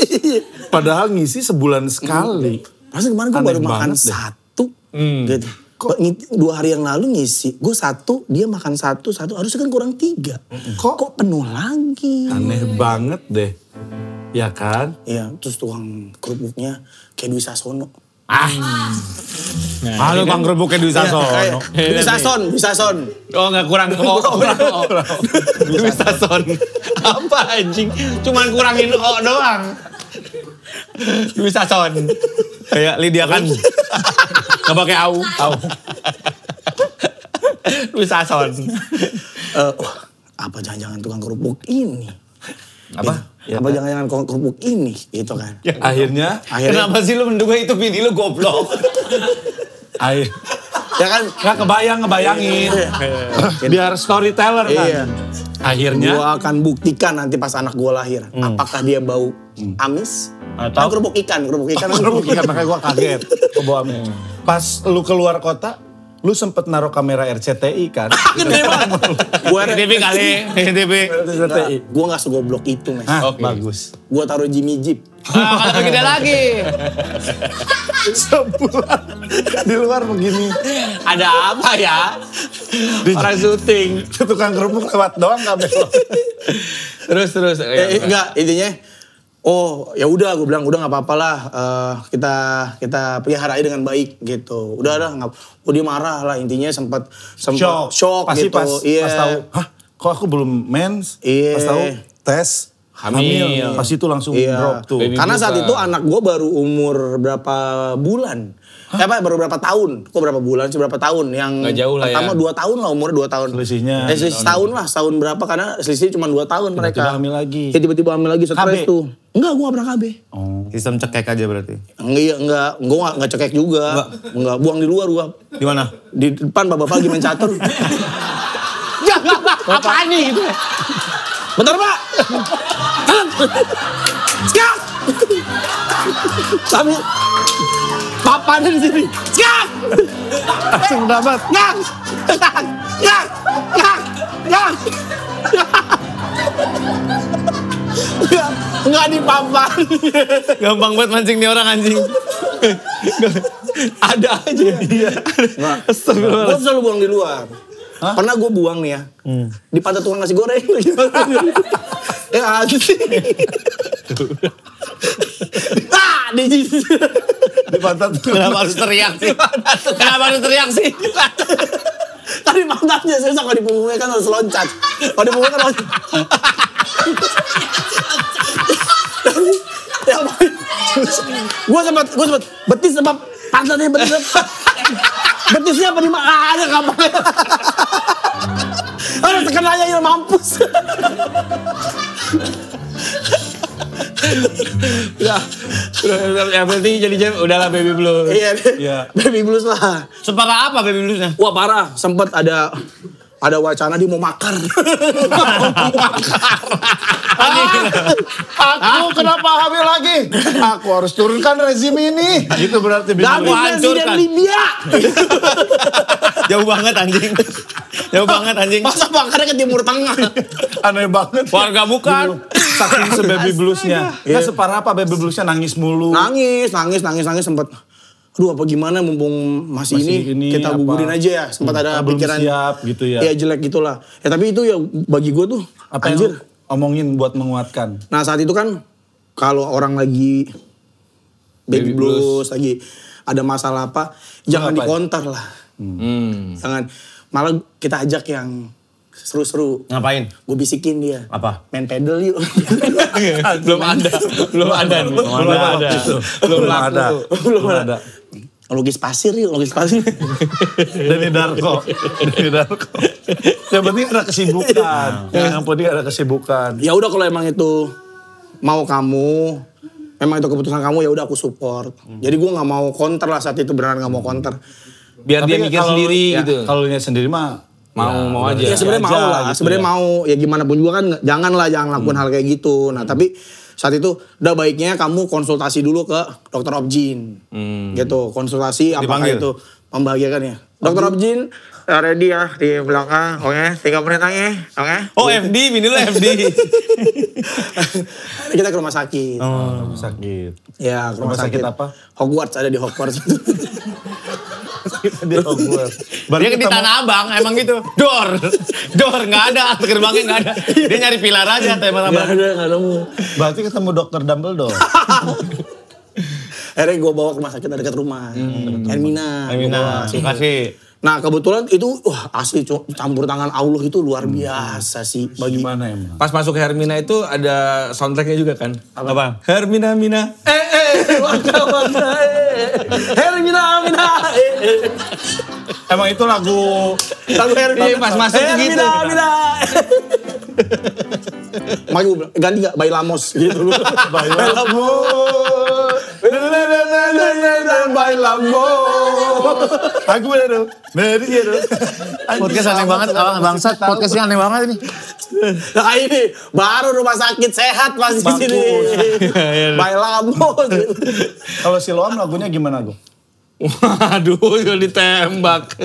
Padahal ngisi sebulan sekali. Masa kemarin gue Aneh baru makan banget deh. satu. Gitu. Kok 2 hari yang lalu ngisi. Gue 1, dia makan 1. Harusnya kan kurang 3. Kok penuh lagi? Aneh banget deh. Ya kan? Iya, terus tukang kerupuknya kayak Dwi Sasono. Halo Bang Kerupuknya Dwi Sasono. Dwi Sason. Oh nggak kurang. Bisa son. Apa anjing? Cuman kurangin O doang. Bisa son. Kayak Lydia kan. Nggak pakai au. Bisa son. Apa jangan-jangan tukang kerupuk ini? Apa? Apa jangan-jangan tukang kerupuk ini? Gitu kan. Akhirnya Kenapa sih lu menduga itu bini lu goblok? Ya kan? nggak ngebayangin. Biar storyteller kan. Iya. Akhirnya Gue akan buktikan nanti pas anak gue lahir. Apakah dia bau amis? Atau kerupuk ikan. kerupuk ikan, makanya gue kaget. Kebawa amin. Pas lu keluar kota, lu sempet naruh kamera RCTI kan? Gede banget. Gue TV kali. TV. RCTI. Gue gak segoblok itu, Mas. Hah, bagus. Gue taruh Jimmy Jeep. Kalau gede lagi. Sebulan di luar begini. Ada apa ya? Orang syuting. Tukang kerupuk lewat doang gak belok. Terus. Enggak, intinya. Oh ya udah, gue bilang udah nggak apa-apa lah, kita pelihara aja dengan baik gitu. Udah nggak, dia marah lah intinya sempat shock pasti gitu. Pas tahu, hah kok aku belum mens? Iya. Pas tahu tes hamil. Pas itu langsung drop tuh. Baby Karena saat buka. itu anak gue baru umur berapa bulan? Baru berapa tahun? Kok berapa bulan sih, berapa tahun? Yang Nggak jauh lah pertama ya. 2 tahun lah, umur 2 tahun. Selisihnya. Selisih setahun lah, setahun berapa, karena selisih cuma 2 tahun mereka. Tiba-tiba hamil lagi. Ya, tiba-tiba hamil lagi, stres KB? tuh. Enggak, gue gak pernah KB. Sistem cekek aja berarti. Enggak, gue gak cekek juga. Enggak, buang di luar gue. Di mana? Di depan bapak lagi main catur. Apaan nih gitu? Bentar Pak. Siap. Tapi papanan di sini. Siap. Langsung dapat. Ngang. Enggak dipapan. Gampang banget mancing nih orang anjing. Ada aja. Iya. Gue selalu buang di luar. Pernah gue buang nih ya. Di pantat tukang nasi goreng. Ya aja sih. Di sini. Di pantat. Kenapa harus teriak sih? Kenapa harus teriak sih? Tadi pantatnya susah, kalau di punggungnya kan harus loncat. Kalau di punggungnya kan loncat. Gue sempat betis sama pantatnya betisnya apa di mana kapan? Ada tekanannya yang mampus. Udah, yang penting jadi udahlah baby blues. Iya, baby blues lah. Separah apa baby bluesnya? Wah parah, sempet ada wacana dia mau makar. Aku kenapa hamil lagi? Aku harus turunkan rezim ini. Itu berarti Tapi Presiden Libya. Jauh banget anjing. Jauh banget anjing. Masa makarnya ke Timur Tengah. aneh banget. Warga bukan. Saking sebaby bluesnya. Nah separah apa baby bluesnya, nangis mulu. Nangis sempet. aduh apa gimana mumpung masih ini kita gugurin aja ya. Sempat ada pikiran siap gitu ya. Ya jelek gitulah. Ya tapi itu ya bagi gue tuh apa anjir. Yang omongin buat menguatkan. Nah saat itu kan kalau orang lagi baby blues lagi ada masalah apa, jangan dikonter lah. Jangan, malah kita ajak yang seru-seru. Ngapain? Gue bisikin dia. Apa? Main pedal yuk. Belum ada. Lukis pasir yuk, lukis pasir. Dari Darko. Yang penting ada kesibukan. Yang penting ada kesibukan. Ya udah kalau emang itu mau kamu, memang itu keputusan kamu, ya udah aku support. Jadi gue nggak mau counter lah saat itu, beneran nggak mau counter. Biar dia mikir sendiri gitu. Kalau dia sendiri mah mau aja. Ya sebenarnya mau lah, gitu sebenarnya mau. Ya gimana pun juga kan jangan lakukan hal kayak gitu. Nah tapi saat itu udah baiknya kamu konsultasi dulu ke dokter Objin. Gitu, konsultasi apakah Dipanggil. itu membahagiakan ya. Dokter Objin ready ya di belakang. Oke, 3 menit lagi. Oke. Oh FD, bini lu FD. Kita ke rumah sakit. sakit. Ya, ke rumah sakit. Apa? Hogwarts, ada di Hogwarts. Dia Hogwarts. Dia di Tanah Abang, emang gitu. Dor, nggak ada, gerbangnya nggak ada. Dia nyari pilar aja, tema-tema. Nggak nemu. Berarti ketemu dokter Dumbledore. Akhirnya gue bawa ke rumah sakit dekat rumah. Hermina. Terima kasih. Nah kebetulan itu asli campur tangan Allah itu luar biasa sih bagi. Gimana emang? Pas masuk ke Hermina itu ada soundtracknya juga kan? Apa? Hermina. Hermina. Emang itu lagu Hermina. Pas masuk gitu. Hermina. Makanya gue bilang, ganti gak? Bailamos gitu. Bailamos. Aku bener dong. Podcast aneh banget, bangsat. Podcastnya aneh banget ini. Nah ini baru rumah sakit sehat pasti di sini. Bailamos. Kalau Siloam lagunya gimana gue? Waduh, udah ditembak.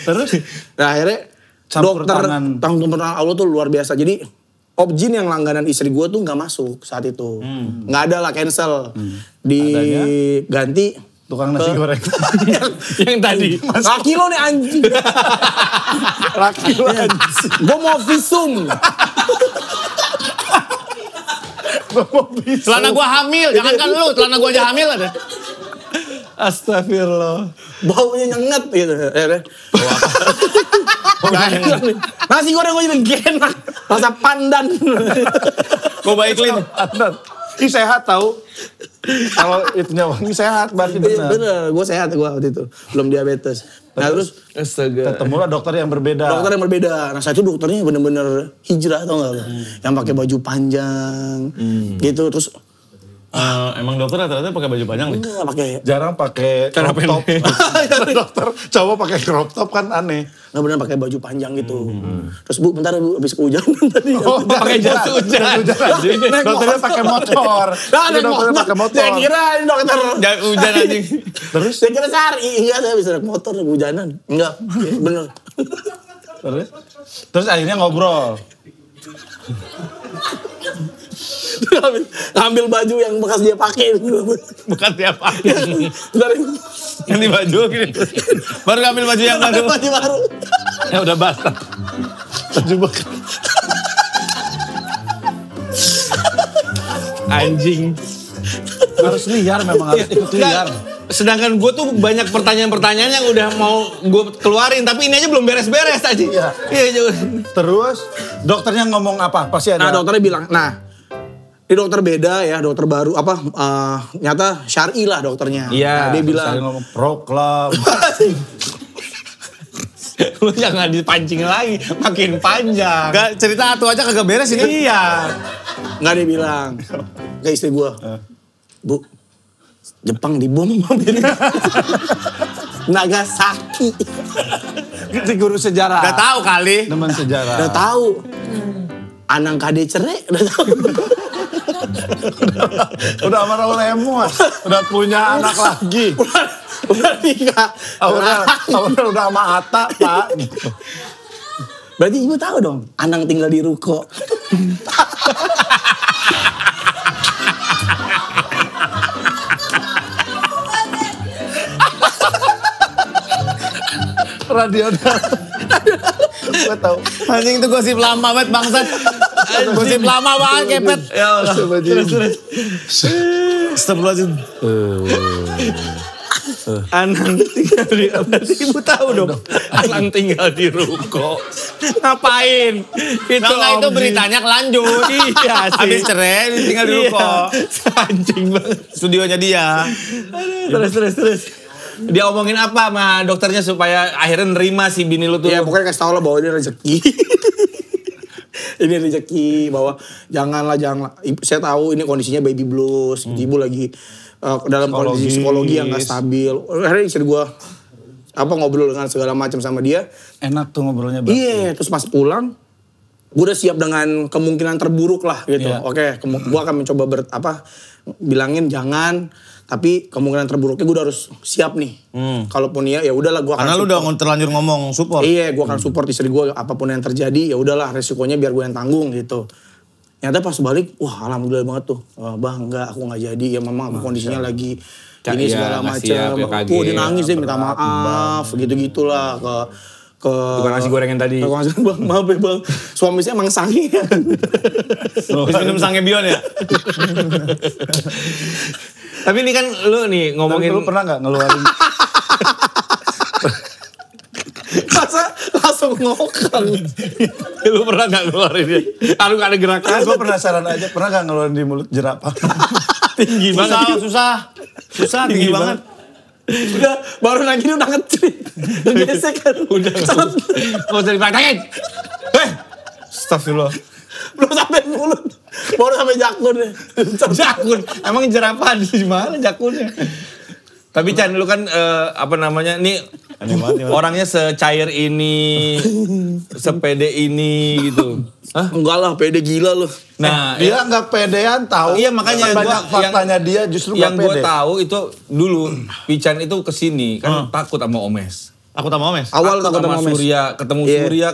Terus? Nah akhirnya Campur dokter tangan. campur tangan Allah tuh luar biasa. Jadi Objin yang langganan istri gue tuh nggak masuk saat itu. Nggak ada lah, cancel. Diganti Tukang nasi goreng. Yang tadi. laki lo nih anjing. Laki lu anjing. Gue mau visum. Celana gua hamil, jangankan lu, celana gua aja hamil ada. Astagfirullah. Baunya nyenget gitu. Nasi goreng gue jadi enak. Rasa pandan. Gua baik clean. Ini sehat tahu. Kalau itunya wangi sehat berarti benar. Bener, gue sehat gue waktu itu. Belum diabetes. Nah terus Astaga. Ketemulah dokter yang berbeda. dokter yang berbeda. Nah saat itu dokternya bener-bener hijrah tau gak lo? Yang pakai baju panjang gitu. Terus Emang dokter rata-rata pakai baju panjang nih? enggak pakai. Jarang pakai crop top. Dokter cowok pakai crop top kan aneh. Nggak bener pakai baju panjang gitu. Terus bu, bentar bu, habis kehujanan tadi. Pakai jas hujan. Dokternya pakai motor. Nah, naik Dokternya pakai motor. Saya kira ini dokter. Hujan anjing. Terus? Saya kira sehari. Enggak, saya bisa naik motor, naik kehujanan. Enggak, bener. Terus akhirnya ngobrol. Ngambil baju yang bekas dia pakai. Bukan tiap hari. Dari Ganti baju gini. Baru ngambil baju yang baru. baju baru. Ya udah basah. Baju bekas. Anjing. Harus liar memang harus ikut liar. Sedangkan gue tuh banyak pertanyaan-pertanyaan yang udah mau gue keluarin. Tapi ini aja belum beres-beres aja. Iya. Terus dokternya ngomong apa? Pasti ada. Nah dokternya bilang, ini dokter beda ya, dokter baru nyata syar'i lah dokternya. Iya. Nah, dia bilang, Saya ngomong proklam. Lu jangan dipancing lagi, makin panjang. Gak cerita atu aja kagak beres ini. Iya. nggak dia bilang ke istri gue, Bu, Jepang dibom Nagasaki. Itu guru sejarah. Gak tahu kali. Teman sejarah. Udah tahu. Anang kade cerai, udah tahu. Udah sama Raul Lemos. Udah punya anak lagi. Udah nikah. Udah sama Atta, Pak. Gitu. Berarti ibu tahu dong, Anang tinggal di ruko. Radional. Gue tahu. Anjing itu gosip lama banget bangsat. Gosip lama banget kepet. Ya Allah. Terus. Astagfirullahaladzim. Anang tinggal di, berarti ibu tahu dong. Anang tinggal di ruko. Ngapain? Itu beritanya lanjut. Iya sih. Habis cerai tinggal di ruko. Anjing banget. Studionya dia. Terus. Dia omongin apa sama dokternya supaya akhirnya nerima si bini lu tuh? Ya pokoknya kasih tau lah bahwa ini rezeki. Ini rezeki bahwa janganlah. Saya tahu ini kondisinya baby blues. Ibu lagi dalam kondisi psikologi yang gak stabil. Akhirnya istri gue ngobrol dengan segala macam sama dia. Enak tuh ngobrolnya. Iya, terus pas pulang, gue udah siap dengan kemungkinan terburuk lah gitu. Yeah. Oke, gue akan mencoba bilangin jangan. Tapi kemungkinan terburuknya gue udah harus siap nih. Kalaupun ya udahlah gue akan. Karena lu udah terlanjur ngomong support. Iya, gue akan support istri gue apapun yang terjadi. Ya udahlah, resikonya biar gue yang tanggung gitu. Ternyata pas balik, wah alhamdulillah banget tuh. Bang, enggak, aku gak jadi. Ya memang aku kondisinya lagi ini segala macam. Dia nangis deh, minta maaf. Gitu-gitulah ke tukang nasi goreng yang tadi. Bang, maaf ya bang. Suami saya emang sange. Habis minum sange bion ya? Tapi ini kan lu nih ngomongin. Lu pernah gak ngeluarin? Masa langsung ngokang. Lu pernah gak ngeluarin dia? Kalau gak ada gerakan. Gue penasaran aja, pernah gak ngeluarin di mulut jerapah? Tinggi banget. Susah, tinggi banget. Udah, baru nangis udah ngecrit. Udah gesek kan. Udah. Mau usah dipantangin. Astagfirullah. Belum sampai mulut. Baru sampai jakun. Jakun. Emang jerapah di mana jakunnya? Tapi Chan, lu kan nih orangnya secair ini, sepede ini gitu. Hah? Enggak lah, pede gila lu. Nah, dia nggak pedean tahu. Iya makanya banyak faktanya dia justru nggak pede. Yang gue tahu itu dulu Pican itu kesini kan takut sama Omes. Takut sama Omes? Awal takut sama Omes. Surya,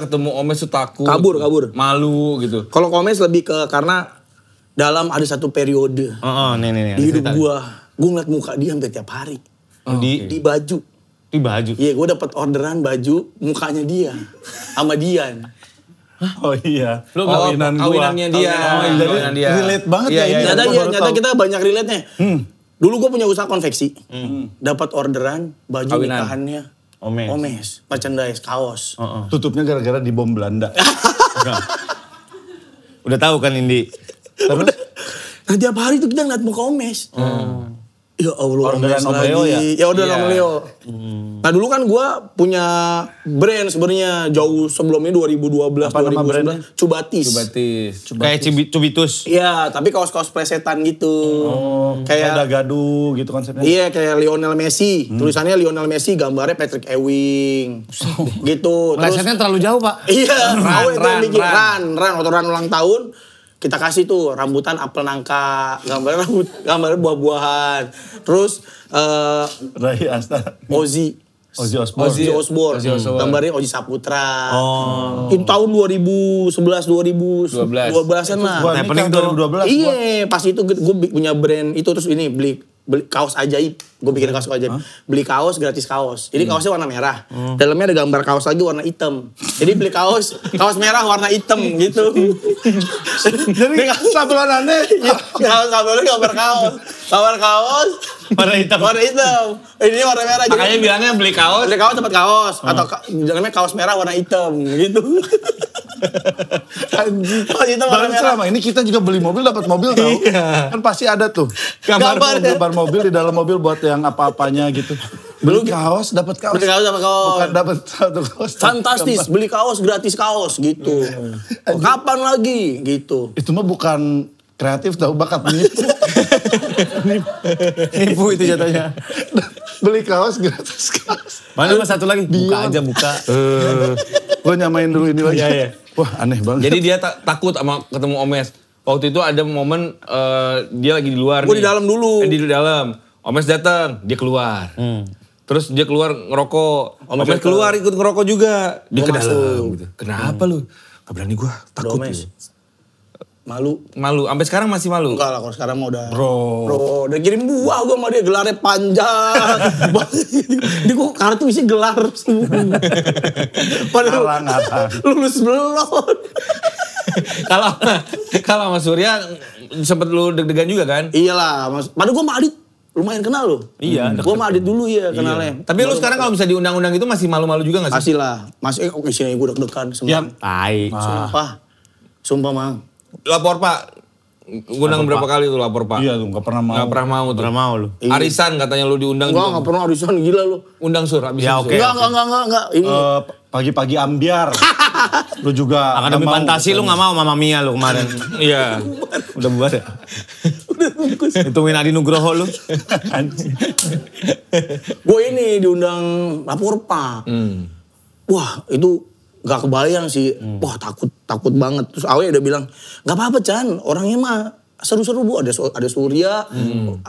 ketemu Omes tuh takut. Kabur. Malu gitu. Kalau Omes lebih ke karena dalam ada satu periode. Nih. Di hidup gue ngeliat muka dia hampir tiap hari. Di baju. Di baju? Iya, gue dapet orderan baju mukanya dia. Sama Dian. Oh iya. Lu kawinannya dia. Jadi relate banget ya ini. Nyata kita banyak relate-nya. Dulu gue punya usaha konveksi. Dapat orderan baju nikahannya Omes. Merchandise, kaos. Tutupnya gara-gara di bom Belanda. Udah tahu kan Indi? Terus? Nah tiap hari tuh kita ngeliat muka Omes. Ya Allah, orderan Om Leo ya? Ya orderan Om Leo. Nah dulu kan gue punya brand sebenarnya jauh sebelumnya 2012, apa nama brandnya? Cubatis. Kayak Cubitus. Iya, tapi kaos-kaos plesetan gitu. Kayak Dagadu gitu konsepnya. Iya, kayak Lionel Messi. Tulisannya Lionel Messi, gambarnya Patrick Ewing. Gitu. Plesetnya terlalu jauh, Pak. Iya, Run ulang tahun. Kita kasih tuh rambutan apel nangka, gambar buah-buahan. Terus Rai Asta. Ozzy Osbourne. Gambarnya Ozzy Saputra. Itu tahun 2011-2012an lah. Happening 2012. Iya, pas itu gue punya brand itu terus ini beli kaos ajaib. Gue bikin kaos ajaib. Beli kaos gratis kaos. Jadi kaosnya warna merah. Dalamnya ada gambar kaos lagi warna hitam. Jadi beli kaos merah warna hitam gitu. Jadi sablonannya sablonnya gambar kaos. Warna hitam. Ini warna merah. Makanya bilangnya beli kaos dapat kaos. Atau dalamnya kaos merah warna hitam gitu. Anjing. Baru selama ini kita juga beli mobil dapat mobil tau. Kan pasti ada tuh. Gambar mobil di dalam mobil buat yang apa-apanya gitu. Beli kaos dapat kaos. Bukan dapat satu kaos. Fantastis, beli kaos gratis kaos gitu. Kapan lagi gitu. Itu mah bukan kreatif tau, bakat nipu. Nipu itu jatuhnya. Beli kaos gratis kaos. Mana satu lagi? Buka aja. Gue nyamain dulu ini lagi. Iya. Wah aneh banget. Jadi dia takut sama ketemu Omes. Waktu itu ada momen dia lagi di luar. Gue di dalam dulu. Di dalam. Omes datang, dia keluar. Terus dia keluar ngerokok. Omes keluar ikut ngerokok juga. Dia ke dalam. Gitu. Kenapa lu? Gak berani gue, takut. Malu. Sampai sekarang masih malu? Enggak lah, kalau sekarang mah udah. Bro, udah kirim buah gue sama dia, gelarnya panjang. Dia kok kartu isi gelar semua. Padahal lulus belum. Kalau sama Surya sempet lu deg-degan juga kan? Iyalah, padahal gue sama Adit lumayan kenal loh. Iya. Gue sama Adit dulu ya kenalnya. Iya. Tapi lu sekarang kalau bisa diundang-undang itu masih malu-malu juga gak sih? Masih lah. Masih oke sini gue deg-degan semua. Tai. Sumpah Mang. Lapor Pak. Undang berapa kali tuh lapor Pak? Iya tuh, gak pernah mau. Gak pernah mau tuh. Pernah mau lu. Iya. Arisan katanya lu diundang. Gak pernah arisan, gila lu. Undang Sur, abis Ya, Sur. oke. Enggak. Ini Pagi-pagi ambiar. Lu juga. Akademi Fantasi lu gak mau Mamma Mia lu kemarin. Iya. Udah bubar ya? Hitungin Adi Nugroho lu. gue ini diundang lapor Pak. Wah itu gak kebayang sih. Wah takut banget. Terus Awe udah bilang, gak apa-apa Chan, orangnya mah seru-seru Bu. Ada Surya.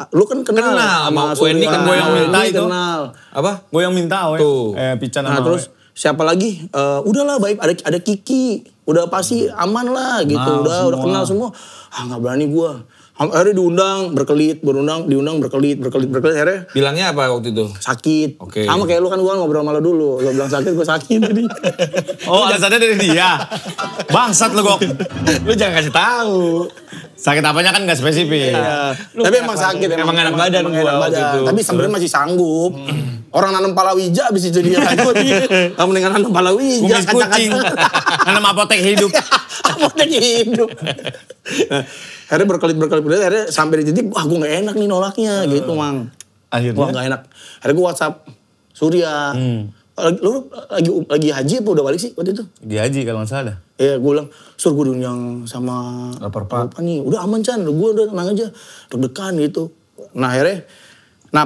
Lu kan kenal sama Surya. Wendy kan gue yang minta itu. Kenal. Apa? Gue yang minta Awe. Tuh. Pican Nah sama terus siapa lagi? Udahlah baik, ada Kiki. Udah pasti aman lah gitu. Udah kenal semua. Gak berani gue. Akhirnya diundang, diundang berkelit. Akhirnya Bilangnya apa waktu itu? sakit. Oke. Sama kayak lu kan gue ngobrol sama lu dulu. Lu bilang sakit, gue sakit tadi. Oh alasannya dari dia. Bangsat lu Gok. Lu jangan kasih tahu. Sakit apanya kan gak spesifik. Iya. Tapi emang sakit. Emang enak badan emang gua enak waktu badan. itu. Tapi sebenarnya masih sanggup. Orang nanam palawija abis itu dia lanjut. Kamu mendingan nanam palawija. Kumis kucing. Nanam apotek hidup. Apotek hidup. Nah, akhirnya berkelit. Akhirnya sampai di titik, wah gue gak enak nih nolaknya gitu Mang. Akhirnya? Wah gak enak. Akhirnya gue WhatsApp Surya. Lu lagi haji apa udah balik sih waktu itu? Di haji kalau gak salah. Iya, gue bilang, Sur gue diundang sama Lapor Pak nih. Udah aman Chan, gue udah tenang aja. Deg-degan gitu. Nah akhirnya,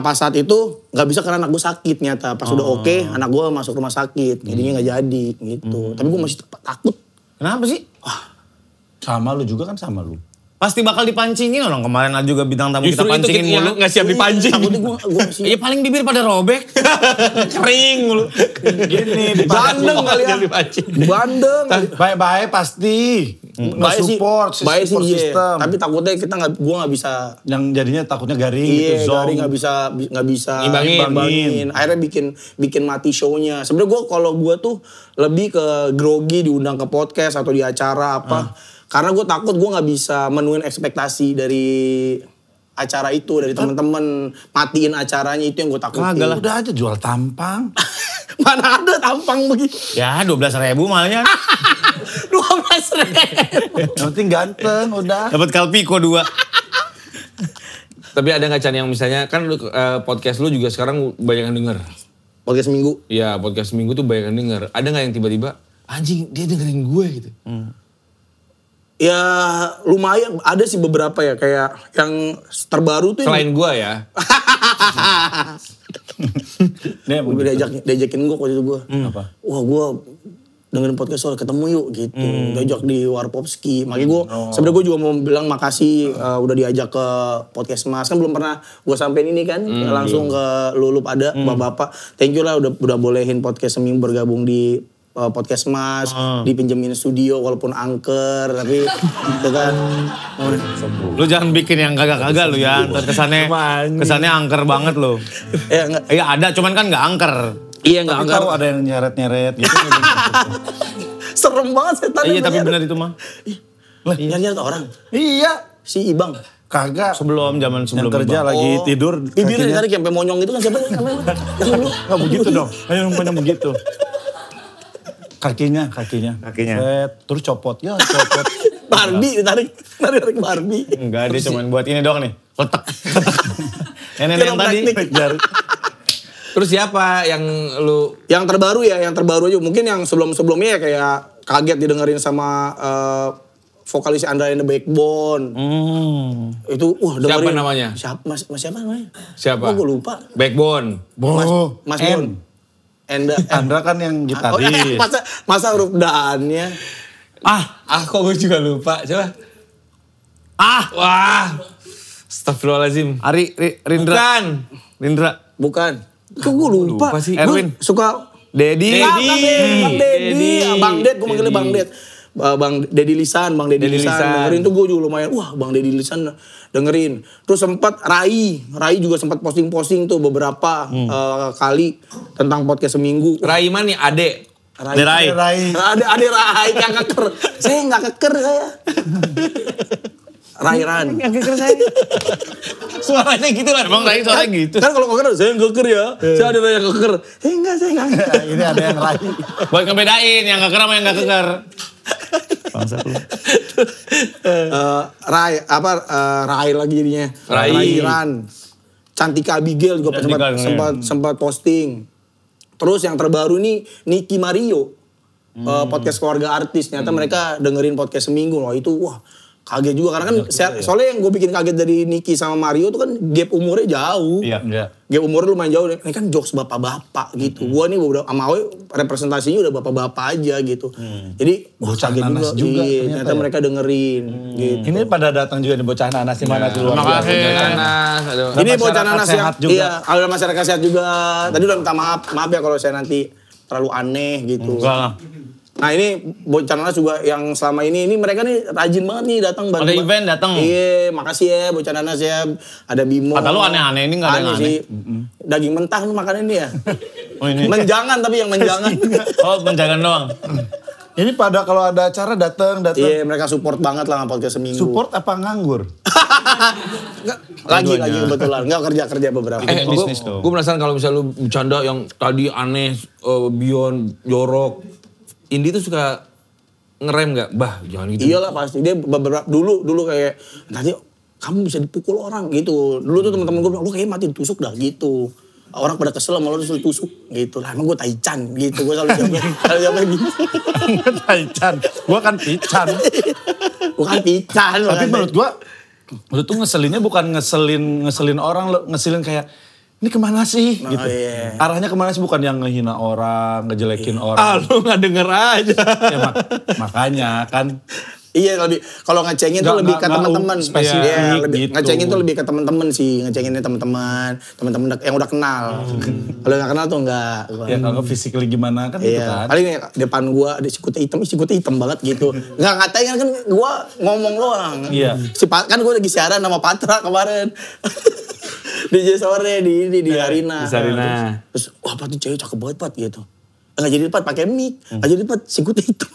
pas saat itu gak bisa karena anak gue sakit nyata. Pas udah oke, anak gue masuk rumah sakit. Jadinya gak jadi gitu. Tapi gue masih takut. Kenapa sih? Sama lu juga kan sama lu. Pasti bakal dipancingin orang. Kemarin ada juga bintang tamu Justru kita pancingin itu mulu. gak siap dipancing. Takutnya gue masih... Iya paling bibir pada robek. Kering mulu. Gini, Bandeng kali ya. Bandeng. Baik-baik pasti. Baik sih, baik sih sistem. Tapi takutnya gue gak bisa... Yang jadinya takutnya garing Iya, gitu, garing gak bisa Imbangin. Akhirnya bikin mati show-nya. Sebenarnya kalau gue tuh lebih ke grogi diundang ke podcast atau di acara apa. Karena gue takut gue gak bisa menuhin ekspektasi dari acara itu, dari teman-teman. Matiin acaranya itu yang gue takutin. Kagak lah. Udah aja jual tampang. Mana ada tampang begitu. Ya 12.000 malahnya. 12.000. Yang penting ganteng udah. Dapat Kalpiko 2. Tapi ada gak Chan yang misalnya, kan podcast lu juga sekarang banyak yang denger. Podcast Minggu. Iya, podcast Minggu tuh banyak yang denger. Ada gak yang tiba-tiba, anjing dia dengerin gue gitu? Ya lumayan, ada sih beberapa ya. Kayak yang terbaru tuh. Selain gue ya. Gue diajakin gue waktu itu gue. Apa? Wah gue dengerin podcast soal ketemu yuk gitu. Diajak di Warpopski. Makanya gue sebenarnya gue juga mau bilang makasih udah diajak ke podcast Mas. Kan belum pernah gue sampein ini kan. Langsung ke Lulup ada bapak-bapak. Thank you lah udah bolehin podcast Seminggu bergabung di podcast Mas. Dipinjemin studio walaupun angker. Tapi itu kan. Lu jangan bikin yang kagak-kagak lu ya. Ntar kesannya angker banget lu. Iya ada cuman kan gak angker. Iya gak Tapi angker. tahu ada yang nyeret-nyeret gitu. Serem banget setan. Iya tapi benar itu mah. Nyari-nyari orang. Iya. Si Ibang. Kagak. Zaman sebelum Yang kerja Bang. lagi tidur. Bibirnya ditarik sampai monyong itu kan siapa namanya? Gak begitu dong. Hanya begitu. Kakinya. Terus copot. Ya copot. Barbie ditarik Barbie. Enggak dia cuman buat ini doang nih. Letek. Nenek yang tadi. Terus siapa yang lu... Yang terbaru aja. Mungkin yang sebelum-sebelumnya ya kayak kaget didengerin sama vokalis Andra and the Backbone. Itu dengerin. Siapa namanya? Siapa namanya? Siapa? Oh gue lupa. Backbone. Mas Bon. Andra kan yang gitaris. Masa huruf Dan-nya. Kok gue juga lupa. Coba. Wah. Astagfirullahaladzim. Rindra. Bukan. Kok gue lupa. Lupa sih. Erwin. Suka... Dedi. Bang Dedi. Bang Ded, gue manggilnya Bang Ded. Bang Deddy Lisan dengerin tuh gue juga lumayan. Wah, Bang Deddy Lisan dengerin. Terus sempat Rai juga sempat posting tuh beberapa kali tentang podcast seminggu. Rai mana nih? Ade Rai yang keker. Saya nggak keker saya. Rairan. Yang keker saya. Suaranya gitu lah. Emang Rai suaranya gitu. Kan kalau keker, saya yang keker ya. Saya ada yang keker. Saya enggak. Ini ada yang Rai. Buat ngebedain yang keker sama yang nggak keker. Bangsa lu. Rai lagi jadinya. Rairan. Cantika Abigail juga sempat posting. Terus yang terbaru nih Nicky Mario. Podcast keluarga artis. Ternyata mereka dengerin podcast seminggu loh. Itu wah kaget juga karena kan soalnya yang gue bikin kaget dari Nicky sama Mario itu kan gap umurnya jauh. Iya. Gap umurnya lumayan jauh. Ini kan jokes bapak-bapak gitu. Gue nih beberapa sama Awe representasinya udah bapak-bapak aja gitu. Jadi wah bocah kaget nanas juga. ternyata ya. Mereka dengerin gitu. Ini pada datang juga nih bocah nanas di mana tuh luar Terima kasih biasa. Nanas. Ini bocah nanas yang sehat juga. iya, ada masyarakat sehat juga. Tadi udah minta maaf ya kalau saya nanti terlalu aneh gitu. Enggak. Nah ini bocah nanas juga yang selama ini mereka nih rajin banget nih datang bantu. Ada event datang. Iya, makasih ya bocah nanas ya. Ada Bimo. Kata lu aneh-aneh, ini nggak ada yang sih. Daging mentah lu makan ini ya. Oh ini. Menjangan tapi yang menjangan. Oh menjangan doang. Ini pada kalau ada acara datang. Iya, mereka support banget lah sama podcast seminggu. Support apa nganggur? lagi kebetulan. Enggak kerja beberapa. Bisnis dong. Gue penasaran kalau misalnya lu bercanda yang tadi aneh, beyond, jorok. Indi tuh suka ngerem gak? Bah, jangan gitu. Iyalah pasti. Dia beberapa dulu kayak nanti kamu bisa dipukul orang gitu. Dulu tuh teman-teman gue bilang, lu kayak mati ditusuk dah gitu. Orang pada kesel sama lu disuruh tusuk gitu. Lah emang gue Taichan gitu. Gue selalu jawabnya gitu. Taichan. Gue kan Pican. Bukan Pican. Tapi menurut gue, lu tuh ngeselinnya bukan ngeselin orang, lo ngeselin kayak ini kemana sih gitu. Iya. Arahnya kemana sih, bukan yang ngehina orang, ngejelekin orang. Lu gak denger aja. Ya, makanya kan. Iya, lebih kalau ngecengin tuh lebih ke teman-teman. Spesifik Iya, lebih gitu. ngecengin tuh lebih ke teman-teman sih, ngecenginnya teman-teman yang udah kenal. Kalau nggak kenal tuh enggak. Ya kalau physically gimana kan gitu Iya, kan. paling depan gua ada sikutnya hitam banget gitu. Nggak ngatain kan gua ngomong doang. Iya. Kan gua lagi siaran sama Patra kemarin. DJ sore di Arina. Di Sarina. Terus wah Pat cewek cakep banget Pat gitu. Nggak jadi Pat pakai mic. Nggak jadi Pat sikutnya hitam.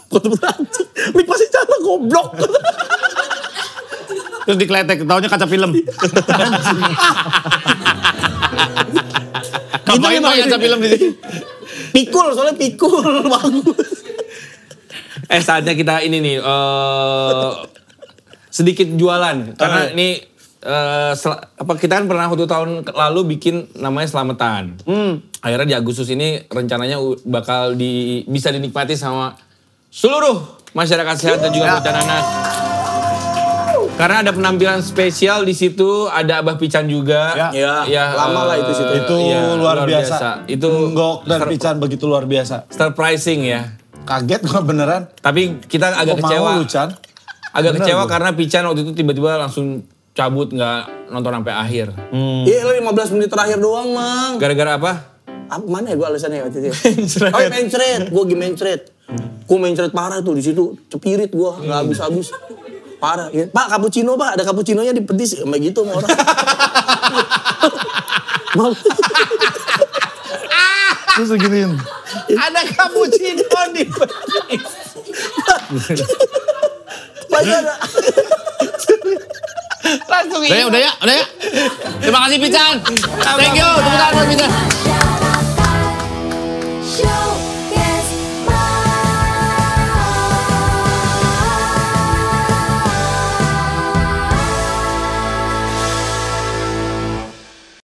Mic masih nyala goblok. Terus dikletek, taunya kaca film. Ngapain pakai kaca film di sini? Soalnya pikul bagus. Saatnya kita ini nih, sedikit jualan. Karena ini, kita kan pernah waktu tahun lalu bikin namanya Selamatan. Akhirnya di Agustus ini rencananya bakal bisa dinikmati sama seluruh masyarakat sehat dan juga bocah nanas. Karena ada penampilan spesial di situ, ada Abah Pican juga. Ya, lama lah itu situ. Itu luar biasa. Itu Nggok dan Pican begitu luar biasa. Surprising ya. Kaget gua beneran. Tapi kita agak kecewa. Mau lu, Chan? Agak kecewa karena Pican waktu itu tiba-tiba langsung cabut, nggak nonton sampai akhir. Iya, 15 menit terakhir doang, Mang. Gara-gara apa? Mana ya gue alasannya waktu itu? Mencret. Gue lagi mencret. Gue mencret parah tuh di situ. Cepirit gue, nggak habis-habis. Parah. Ya, Pak, cappuccino Pak, ada cappuccinonya di petis. Kayak gitu sama orang. Terus giniin. Ada cappuccino di petis. Langsung udah ya. Terima kasih Pican. Thank you. Tepuk tangan buat Pican.